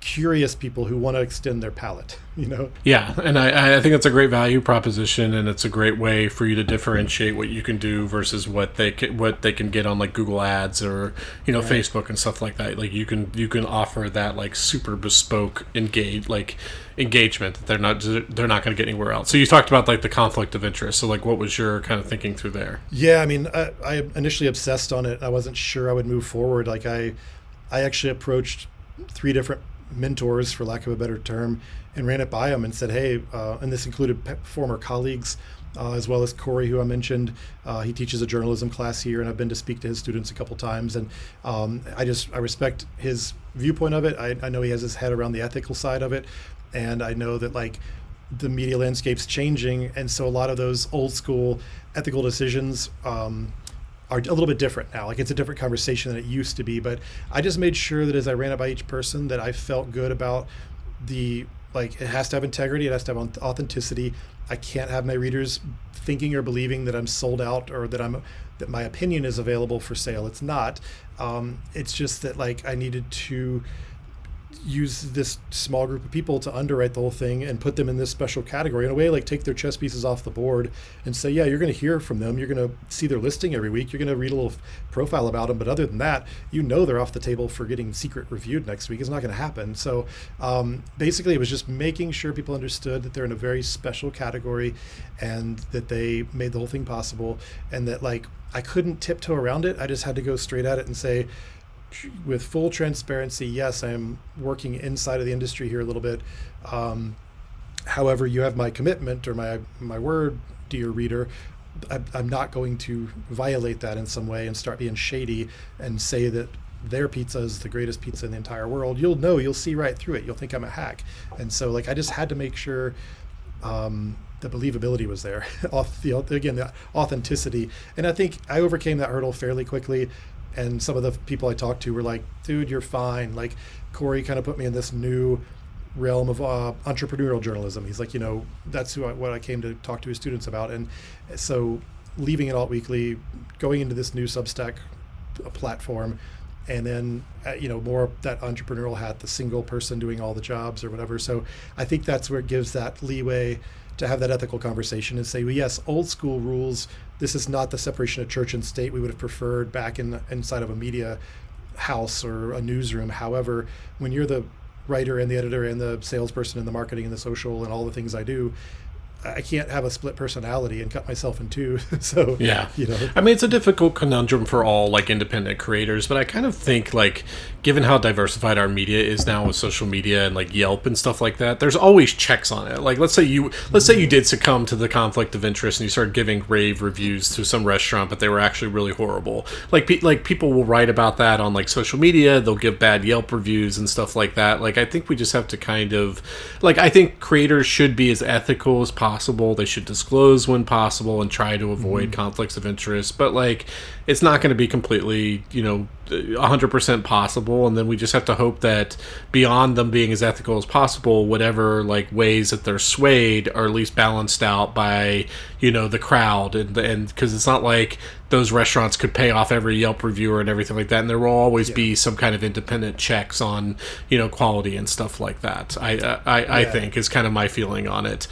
Speaker 2: curious people who want to extend their palate, you know?
Speaker 1: Yeah, and I think it's a great value proposition, and it's a great way for you to differentiate what you can do versus what they can get on like Google Ads or right. Facebook and stuff like that. Like you can offer that like super bespoke engagement that they're not going to get anywhere else. So you talked about like the conflict of interest. So like what was your kind of thinking through there?
Speaker 2: Yeah, I mean, I initially obsessed on it. I wasn't sure I would move forward. Like I actually approached 3 different mentors, for lack of a better term, and ran it by them and said, hey, and this included former colleagues, as well as Corey, who I mentioned. He teaches a journalism class here, and I've been to speak to his students a couple times. And I respect his viewpoint of it. I know he has his head around the ethical side of it. And I know that like the media landscape's changing. And so a lot of those old school ethical decisions are a little bit different now. Like it's a different conversation than it used to be. But I just made sure that as I ran it by each person that I felt good about it has to have integrity. It has to have authenticity. I can't have my readers thinking or believing that I'm sold out or that my opinion is available for sale. It's not. It's just that like I needed to use this small group of people to underwrite the whole thing and put them in this special category in a way, like take their chess pieces off the board and say, yeah, you're going to hear from them. You're going to see their listing every week. You're going to read a little profile about them. But other than that, they're off the table for getting secret reviewed next week. It's not going to happen. So basically it was just making sure people understood that they're in a very special category and that they made the whole thing possible, and that like I couldn't tiptoe around it. I just had to go straight at it and say, with full transparency, yes, I am working inside of the industry here a little bit. However, you have my commitment or my word, dear reader. I'm not going to violate that in some way and start being shady and say that their pizza is the greatest pizza in the entire world. You'll see right through it. You'll think I'm a hack. And so like I just had to make sure the believability was there. The authenticity. And I think I overcame that hurdle fairly quickly. And some of the people I talked to were like, dude, you're fine. Like Corey kind of put me in this new realm of entrepreneurial journalism. He's like, that's what I came to talk to his students about. And so leaving it Alt Weekly, going into this new Substack platform, and then, more of that entrepreneurial hat, the single person doing all the jobs or whatever. So I think that's where it gives that leeway to have that ethical conversation and say, well, yes, old school rules. This is not the separation of church and state we would have preferred back inside of a media house or a newsroom. However, when you're the writer and the editor and the salesperson and the marketing and the social and all the things I do, I can't have a split personality and cut myself in two. So
Speaker 1: yeah, I mean, it's a difficult conundrum for all like independent creators, but I kind of think like, given how diversified our media is now with social media and like Yelp and stuff like that, there's always checks on it. Like let's say you did succumb to the conflict of interest and you started giving rave reviews to some restaurant, but they were actually really horrible. Like people will write about that on like social media. They'll give bad Yelp reviews and stuff like that. Like I think we just have to kind of I think creators should be as ethical as possible. They should disclose when possible and try to avoid conflicts of interest. But like, it's not going to be completely, 100% possible. And then we just have to hope that beyond them being as ethical as possible, whatever like ways that they're swayed are at least balanced out by, the crowd. And because it's not like those restaurants could pay off every Yelp reviewer and everything like that. And there will always be some kind of independent checks on, quality and stuff like that. I think is kind of my feeling on it.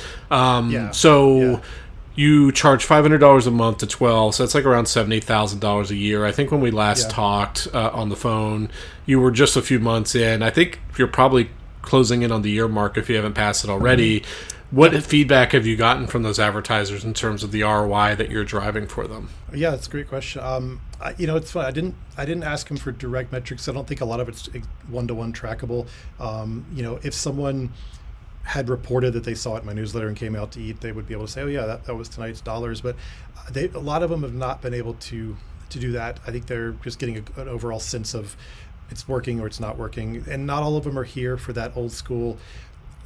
Speaker 1: You charge $500 a month to 12, so that's like around $70,000 a year. I think when we last talked on the phone, you were just a few months in. I think you're probably closing in on the year mark if you haven't passed it already. What feedback have you gotten from those advertisers in terms of the ROI that you're driving for them?
Speaker 2: Yeah, that's a great question. It's fun. I didn't ask them for direct metrics. I don't think a lot of it's one-to-one trackable. If someone had reported that they saw it in my newsletter and came out to eat, they would be able to say, oh yeah, that was tonight's dollars. But a lot of them have not been able to do that. I think they're just getting an overall sense of it's working or it's not working. And not all of them are here for that old school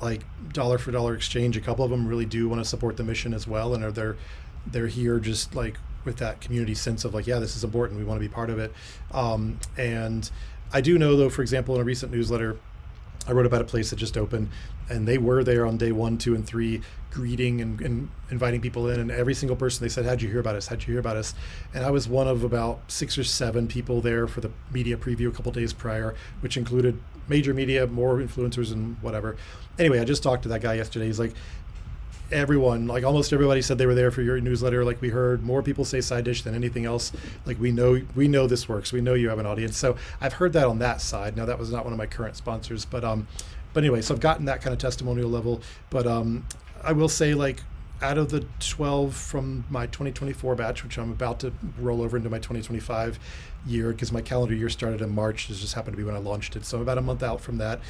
Speaker 2: like dollar for dollar exchange. A couple of them really do want to support the mission as well, and they're here just like with that community sense of like, yeah, this is important, we want to be part of it. And I do know though, for example, in a recent newsletter I wrote about a place that just opened, and they were there on day 1, 2, and 3, greeting and inviting people in. And every single person, they said, "How'd you hear about us? How'd you hear about us?" And I was one of about 6 or 7 people there for the media preview a couple days prior, which included major media, more influencers, and whatever. Anyway, I just talked to that guy yesterday. He's like, everyone, like almost everybody said they were there for your newsletter. Like, we heard more people say side dish than anything else. Like, we know this works. We know you have an audience. So I've heard that on that side. Now, that was not one of my current sponsors, but anyway, so I've gotten that kind of testimonial level. But I will say, like, out of the 12 from my 2024 batch, which I'm about to roll over into my 2025 year, because my calendar year started in March, this just happened to be when I launched it. So I'm about a month out from that.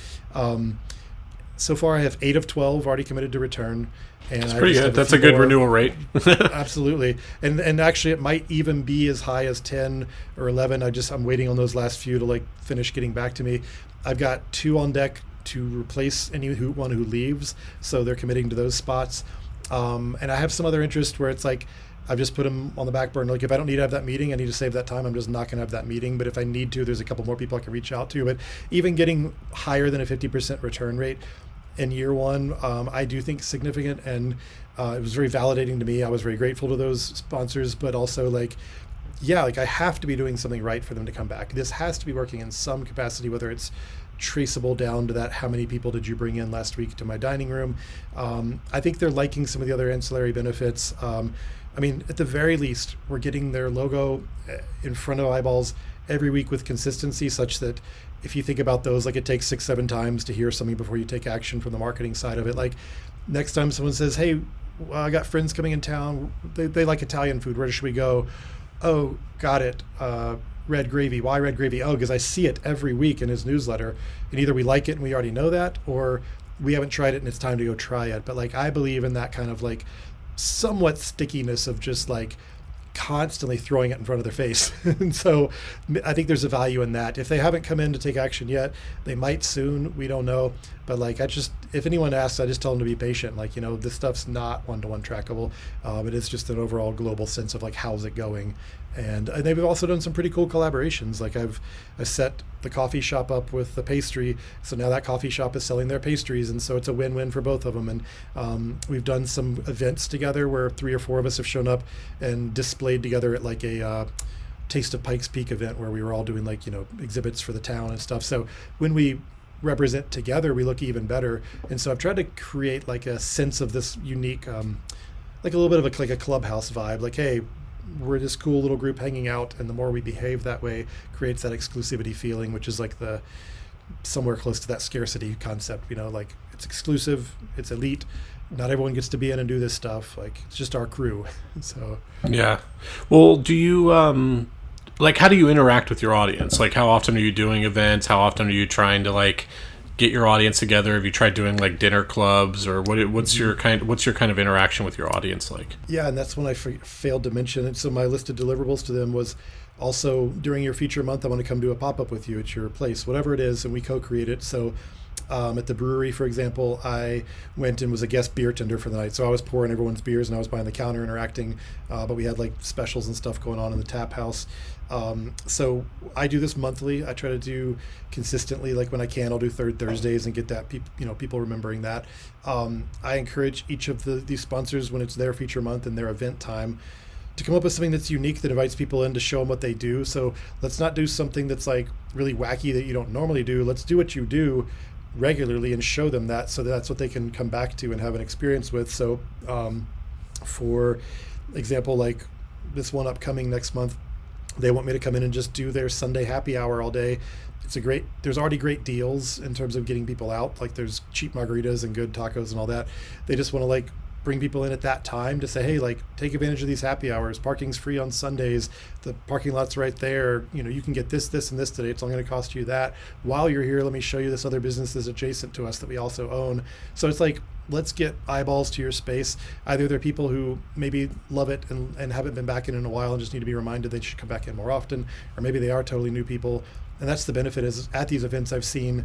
Speaker 2: So far, I have 8 of 12 already committed to return. And
Speaker 1: that's pretty good. That's a good renewal rate.
Speaker 2: Absolutely. And actually, it might even be as high as 10 or 11. I'm waiting on those last few to like finish getting back to me. I've got 2 on deck to replace anyone who leaves. So they're committing to those spots. And I have some other interest where it's like, I've just put them on the back burner. Like, if I don't need to have that meeting, I need to save that time, I'm just not going to have that meeting. But if I need to, there's a couple more people I can reach out to. But even getting higher than a 50% return rate in year 1, I do think significant. And it was very validating to me. I was very grateful to those sponsors, but also like, yeah, like I have to be doing something right for them to come back. This has to be working in some capacity, whether it's traceable down to that, how many people did you bring in last week to my dining room? I think they're liking some of the other ancillary benefits. I mean, at the very least, we're getting their logo in front of eyeballs every week with consistency, such that if you think about those, like, it takes 6, 7 times to hear something before you take action from the marketing side of it. Like, next time someone says, "Hey, I got friends coming in town, they like Italian food, where should we go?" "Oh, got it. Red gravy." "Why red gravy?" "Oh, because I see it every week in his newsletter, and either we like it and we already know that, or we haven't tried it and it's time to go try it." But like, I believe in that kind of like somewhat stickiness of just like constantly throwing it in front of their face. And so I think there's a value in that. If they haven't come in to take action yet, they might soon. We don't know. But like, if anyone asks, I just tell them to be patient. Like, this stuff's not one-to-one trackable. It is just an overall global sense of like, how's it going? And they've also done some pretty cool collaborations. Like, I set the coffee shop up with the pastry, so now that coffee shop is selling their pastries, and so it's a win-win for both of them. And we've done some events together where 3 or 4 of us have shown up and displayed together at like a Taste of Pikes Peak event where we were all doing like exhibits for the town and stuff. So when we represent together, we look even better. And so I've tried to create like a sense of this unique, like a little bit of like a clubhouse vibe. Like, hey, we're this cool little group hanging out, and the more we behave that way creates that exclusivity feeling, which is like the somewhere close to that scarcity concept. Like, it's exclusive, it's elite, not everyone gets to be in and do this stuff. Like, it's just our crew. So
Speaker 1: yeah. Well, do you like, how do you interact with your audience? Like, how often are you doing events? How often are you trying to like get your audience together? Have you tried doing like dinner clubs, or what's your kind of interaction with your audience like?
Speaker 2: Yeah, and that's when I failed to mention it. So my list of deliverables to them was also, during your feature month, I want to come do a pop-up with you at your place, whatever it is, and we co-create it. So at the brewery, for example, I went and was a guest beer tender for the night. So I was pouring everyone's beers and I was behind the counter interacting, but we had like specials and stuff going on in the tap house. So I do this monthly. I try to do consistently, like when I can, I'll do third Thursdays and get that people remembering that. I encourage each of these sponsors, when it's their feature month and their event time, to come up with something that's unique that invites people in to show them what they do. So let's not do something that's like really wacky that you don't normally do. Let's do what you do regularly and show them that, so that's what they can come back to and have an experience with. So for example, like this one upcoming next month, they want me to come in and just do their Sunday happy hour all day. There's already great deals in terms of getting people out. Like, there's cheap margaritas and good tacos and all that. They just want to like bring people in at that time to say, hey, like, take advantage of these happy hours. Parking's free on Sundays. The parking lot's right there. You can get this, and this today. It's only going to cost you that. While you're here, let me show you this other business that's adjacent to us that we also own. So it's like, let's get eyeballs to your space. Either they're people who maybe love it and haven't been back in a while and just need to be reminded they should come back in more often, or maybe they are totally new people And that's the benefit is at these events I've seen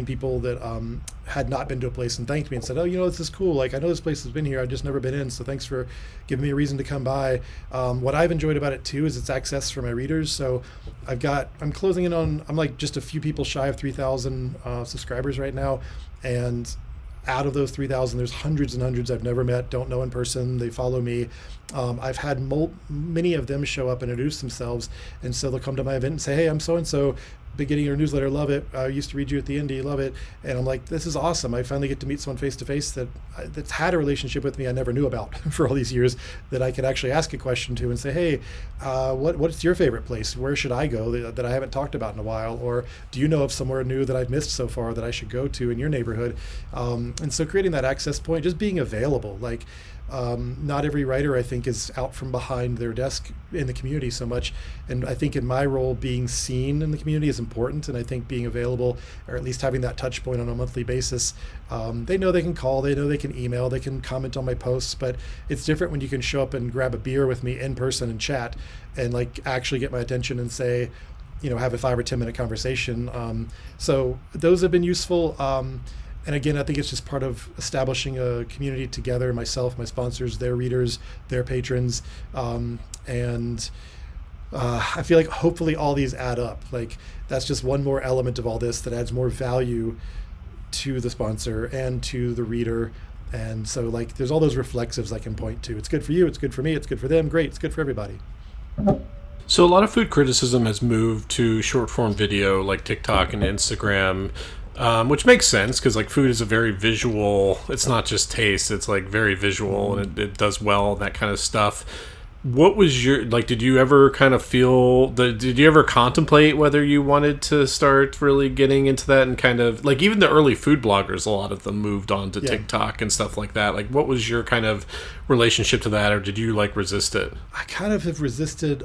Speaker 2: people that had not been to a place and thanked me and said, oh, this is cool. Like, I know this place has been here. I've just never been in. So thanks for giving me a reason to come by. What I've enjoyed about it too is its access for my readers. So I'm closing in on, I'm like just a few people shy of 3,000 subscribers right now. And out of those 3,000, there's hundreds and hundreds I've never met, don't know in person. They follow me. I've had many of them show up and introduce themselves. And so they'll come to my event and say, hey, I'm so-and-so, been getting your newsletter, love it. I used to read you at the Indy, love it. And I'm like, this is awesome. I finally get to meet someone face-to-face that's had a relationship with me I never knew about for all these years, that I could actually ask a question to and say, hey, what's your favorite place? Where should I go that I haven't talked about in a while? Or do you know of somewhere new that I've missed so far that I should go to in your neighborhood? And so creating that access point, just being available. Like, not every writer, I think, is out from behind their desk in the community so much. And I think in my role, being seen in the community is important. And I think being available, or at least having that touch point on a monthly basis, they know they can call, they know they can email, they can comment on my posts, but it's different when you can show up and grab a beer with me in person and chat and like actually get my attention and say, have a 5 or 10 minute conversation. So those have been useful. And again, I think it's just part of establishing a community together, myself, my sponsors, their readers, their patrons. And I feel like hopefully all these add up. Like, that's just one more element of all this that adds more value to the sponsor and to the reader. And so like, there's all those reflexives I can point to. It's good for you, it's good for me, it's good for them. Great, it's good for everybody.
Speaker 1: So a lot of food criticism has moved to short form video like TikTok and Instagram. Which makes sense because like food is a very visual, it's not just taste, it's like very visual and it does well and that kind of stuff. What was your, like, did you ever kind of did you ever contemplate whether you wanted to start really getting into that and kind of, like, even the early food bloggers, a lot of them moved on to TikTok and stuff like that. Like, what was your kind of relationship to that, or did you like resist it?
Speaker 2: I kind of have resisted.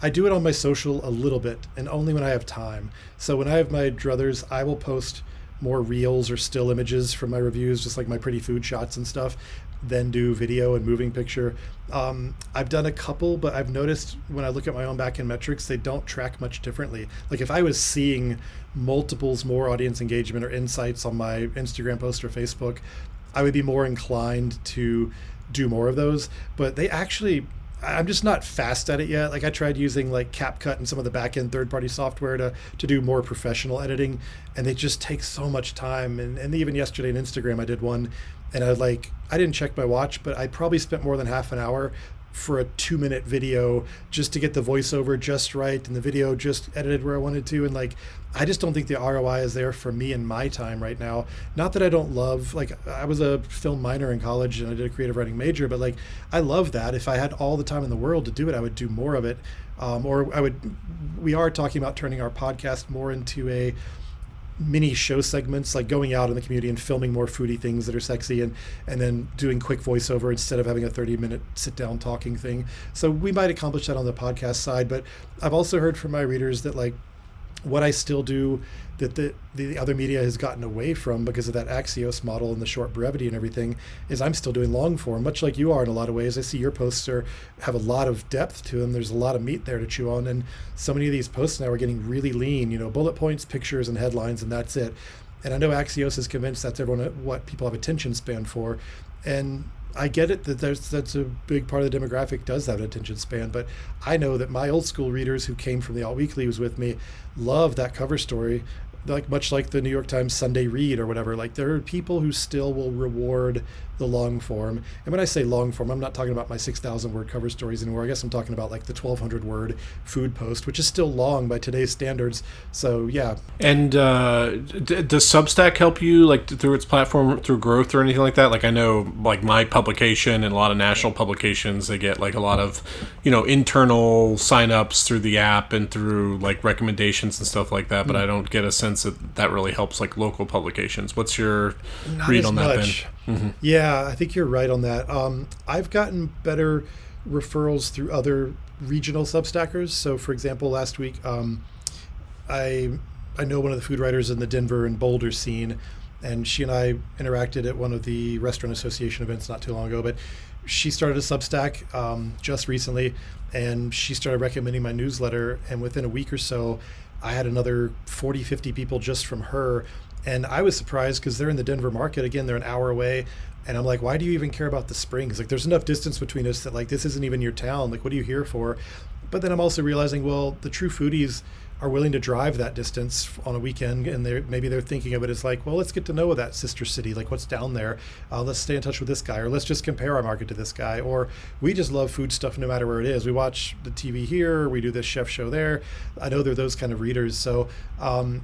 Speaker 2: I do it on my social a little bit and only when I have time. So when I have my druthers, I will post more reels or still images from my reviews, just like my pretty food shots and stuff, then do video and moving picture. I've done a couple, but I've noticed when I look at my own backend metrics, they don't track much differently. Like if I was seeing multiples more audience engagement or insights on my Instagram post or Facebook, I would be more inclined to do more of those. But they actually, I'm just not fast at it yet. Like I tried using like CapCut and some of the back-end third-party software to do more professional editing, and they just take so much time. And even yesterday on Instagram, I did one, and I didn't check my watch, but I probably spent more than half an hour for a 2-minute video just to get the voiceover just right and the video just edited where I wanted to. And like, I just don't think the ROI is there for me in my time right now. Not that I don't love, like I was a film minor in college and I did a creative writing major, but like, I love that. If I had all the time in the world to do it, I would do more of it. We are talking about turning our podcast more into a mini show segments, like going out in the community and filming more foodie things that are sexy and then doing quick voiceover instead of having a 30-minute sit down talking thing. So we might accomplish that on the podcast side, but I've also heard from my readers that like what I still do that the other media has gotten away from because of that Axios model and the short brevity and everything is I'm still doing long form, much like you are in a lot of ways. I see your posts have a lot of depth to them. There's a lot of meat there to chew on. And so many of these posts now are getting really lean, bullet points, pictures, and headlines, and that's it. And I know Axios is convinced that's what people have attention span for. And I get it that that's a big part of the demographic does have an attention span, but I know that my old school readers who came from the Alt Weekly was with me love that cover story, like much like the New York Times Sunday Read or whatever. Like there are people who still will reward the long form. And when I say long form, I'm not talking about my 6,000 word cover stories anymore. I guess I'm talking about like the 1,200 word food post, which is still long by today's standards. So yeah.
Speaker 1: And does Substack help you like through its platform, through growth or anything like that? Like I know like my publication and a lot of national publications, they get like a lot of, internal signups through the app and through like recommendations and stuff like that. But I don't get a sense that really helps like local publications. What's your read on that then? Mm-hmm.
Speaker 2: Yeah, I think you're right on that. I've gotten better referrals through other regional Substackers. So, for example, last week, I know one of the food writers in the Denver and Boulder scene, and she and I interacted at one of the Restaurant Association events not too long ago. But she started a Substack just recently, and she started recommending my newsletter. And within a week or so, I had another 40, 50 people just from her. And I was surprised because they're in the Denver market. Again, they're an hour away. And I'm like, why do you even care about the Springs? Like, there's enough distance between us that, like, this isn't even your town. Like, what are you here for? But then I'm also realizing, well, the true foodies are willing to drive that distance on a weekend, and maybe they're thinking of it as like, well, let's get to know that sister city, like what's down there. Let's stay in touch with this guy, or let's just compare our market to this guy, or we just love food stuff no matter where it is. We watch the TV here, we do this chef show there. I know they're those kind of readers. So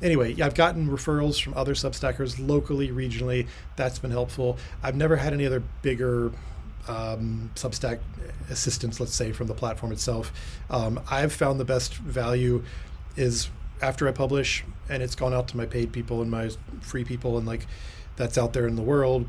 Speaker 2: anyway, yeah, I've gotten referrals from other Substackers locally, regionally. That's been helpful. I've never had any other bigger Substack assistance, let's say, from the platform itself. I've found the best value is after I publish and it's gone out to my paid people and my free people, and like that's out there in the world.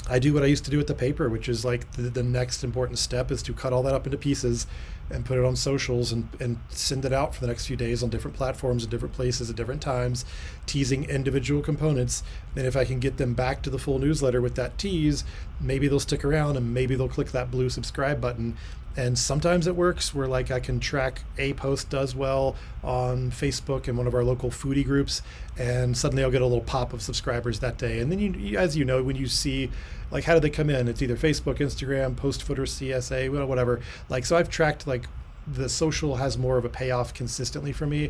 Speaker 2: I do what I used to do with the paper, which is like the next important step is to cut all that up into pieces and put it on socials and send it out for the next few days on different platforms at different places at different times, teasing individual components. And if I can get them back to the full newsletter with that tease, maybe they'll stick around and maybe they'll click that blue subscribe button. And sometimes it works where like I can track a post does well on Facebook and one of our local foodie groups, and suddenly I'll get a little pop of subscribers that day. And then you as you know, when you see like how do they come in, it's either Facebook, Instagram, post footer, CSA, whatever. Like, so I've tracked like the social has more of a payoff consistently for me.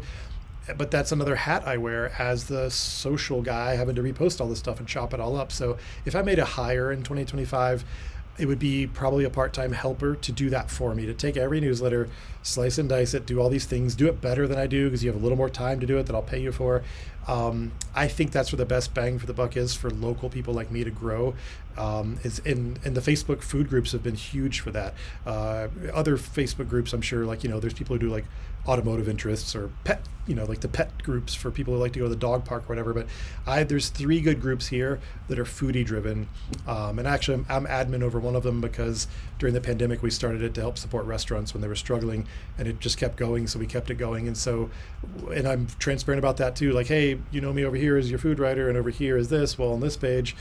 Speaker 2: But that's another hat I wear as the social guy, having to repost all this stuff and chop it all up. So if I made a hire in 2025, it would be probably a part-time helper to do that for me, to take every newsletter, slice and dice it, do all these things, do it better than I do because you have a little more time to do it that I'll pay you for. I think that's where the best bang for the buck is for local people like me to grow. Is in the Facebook food groups have been huge for that. Other Facebook groups, I'm sure, like, you know, there's people who do like automotive interests or pet, you know, like the pet groups for people who like to go to the dog park or whatever. But there's 3 good groups here that are foodie driven. And actually I'm admin over one of them because during the pandemic, we started it to help support restaurants when they were struggling, and it just kept going. So we kept it going. And so, and I'm transparent about that too. Like, hey, you know me over here as your food writer, and over here is this. Well, on this page,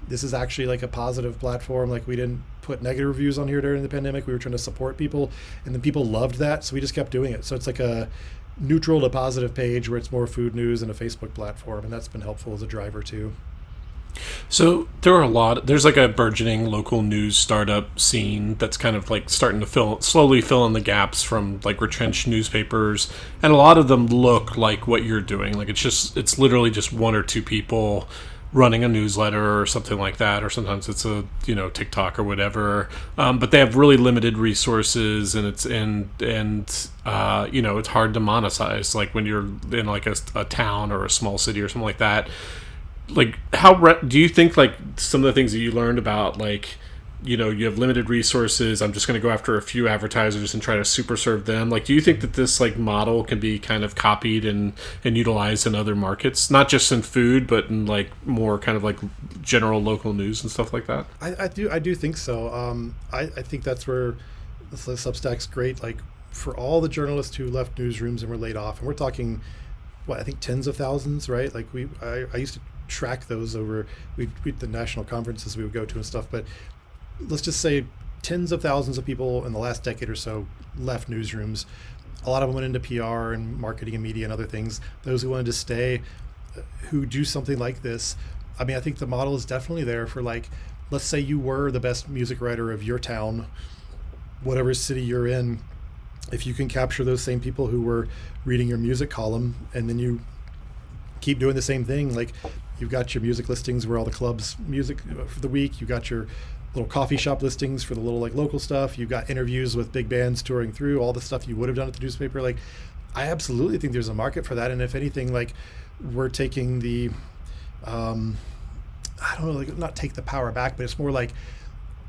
Speaker 2: this is actually like a positive platform. Like, we didn't put negative reviews on here during the pandemic. We were trying to support people, and then people loved that. So we just kept doing it. So it's like a neutral to positive page where it's more food news and a Facebook platform. And that's been helpful as a driver too.
Speaker 1: So there's like a burgeoning local news startup scene that's kind of like starting to slowly fill in the gaps from like retrenched newspapers. And a lot of them look like what you're doing. Like it's literally just 1 or 2 people running a newsletter or something like that, or sometimes it's a, you know, TikTok or whatever. But they have really limited resources, and it's you know, it's hard to monetize. Like when you're in like a town or a small city or something like that. Like, do you think like some of the things that you learned about, like, you know, you have limited resources, I'm just going to go after a few advertisers and try to super serve them? Like, do you think that this like model can be kind of copied and utilized in other markets, not just in food, but in like more kind of like general local news and stuff like that?
Speaker 2: I do think so. I think that's where the Substack's great. Like, for all the journalists who left newsrooms and were laid off, and we're talking, I think tens of thousands, right? Like I used to track those over the national conferences we would go to and stuff, but let's just say tens of thousands of people in the last decade or so left newsrooms. A lot of them went into PR and marketing and media and other things. Those who wanted to stay, who do something like this, I mean, I think the model is definitely there for, like, let's say you were the best music writer of your town, whatever city you're in. If you can capture those same people who were reading your music column, and then you keep doing the same thing, like you've got your music listings where all the clubs music for the week, you got your little coffee shop listings for the little like local stuff, you've got interviews with big bands touring through, all the stuff you would have done at the newspaper. Like, I absolutely think there's a market for that. And if anything, like, we're taking the I don't know, like, not take the power back, but it's more like,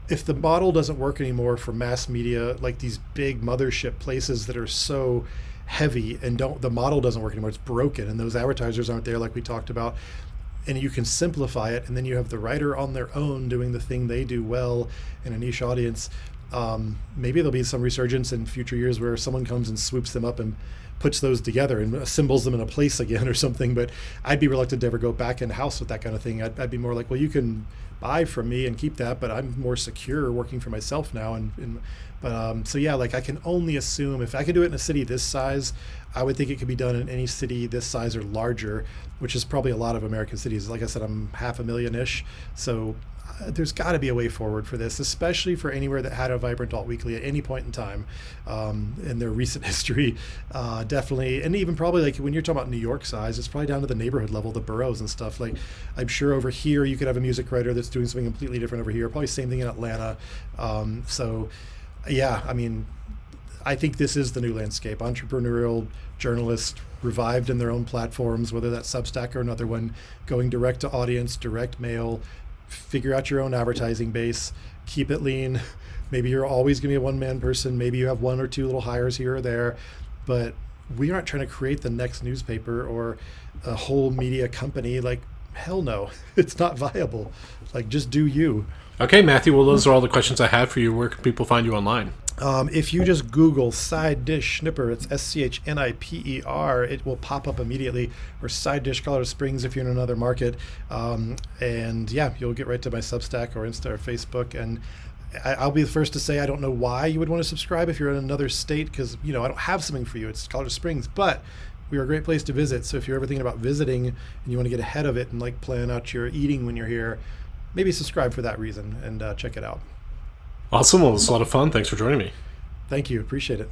Speaker 2: if the model doesn't work anymore for mass media, like these big mothership places that are so heavy and the model doesn't work anymore, it's broken, and those advertisers aren't there like we talked about, and you can simplify it, and then you have the writer on their own doing the thing they do well in a niche audience. Maybe there'll be some resurgence in future years where someone comes and swoops them up and puts those together and assembles them in a place again or something. But I'd be reluctant to ever go back in house with that kind of thing. I'd be more like, well, you can buy from me and keep that, but I'm more secure working for myself now. So yeah, like I can only assume if I could do it in a city this size, I would think it could be done in any city this size or larger, which is probably a lot of American cities. Like I said, I'm 500,000-ish. So there's got to be a way forward for this, especially for anywhere that had a vibrant alt weekly at any point in time in their recent history. Definitely, and even probably like when you're talking about New York size, it's probably down to the neighborhood level, the boroughs and stuff. Like I'm sure over here you could have a music writer that's doing something completely different over here. Probably same thing in Atlanta. So yeah, I mean, I think this is the new landscape. Entrepreneurial journalists revived in their own platforms, whether that's Substack or another one, going direct to audience, direct mail. Figure out your own advertising base, keep it lean. Maybe you're always going to be a one-man person. Maybe you have one or two little hires here or there, but we aren't trying to create the next newspaper or a whole media company. Like, hell no, it's not viable. Like, just do you.
Speaker 1: Okay, Matthew, well, those are all the questions I have for you. Where can people find you online?
Speaker 2: If you just Google Side Dish Schnipper, it's SCHNIPER, it will pop up immediately, or Side Dish Colorado Springs if you're in another market. And yeah, you'll get right to my Substack or Insta or Facebook. And I'll be the first to say I don't know why you would want to subscribe if you're in another state, because I don't have something for you. It's Colorado Springs, but we are a great place to visit. So if you're ever thinking about visiting and you want to get ahead of it and like plan out your eating when you're here, maybe subscribe for that reason and check it out.
Speaker 1: Awesome. Well, it was a lot of fun. Thanks for joining me.
Speaker 2: Thank you. Appreciate it.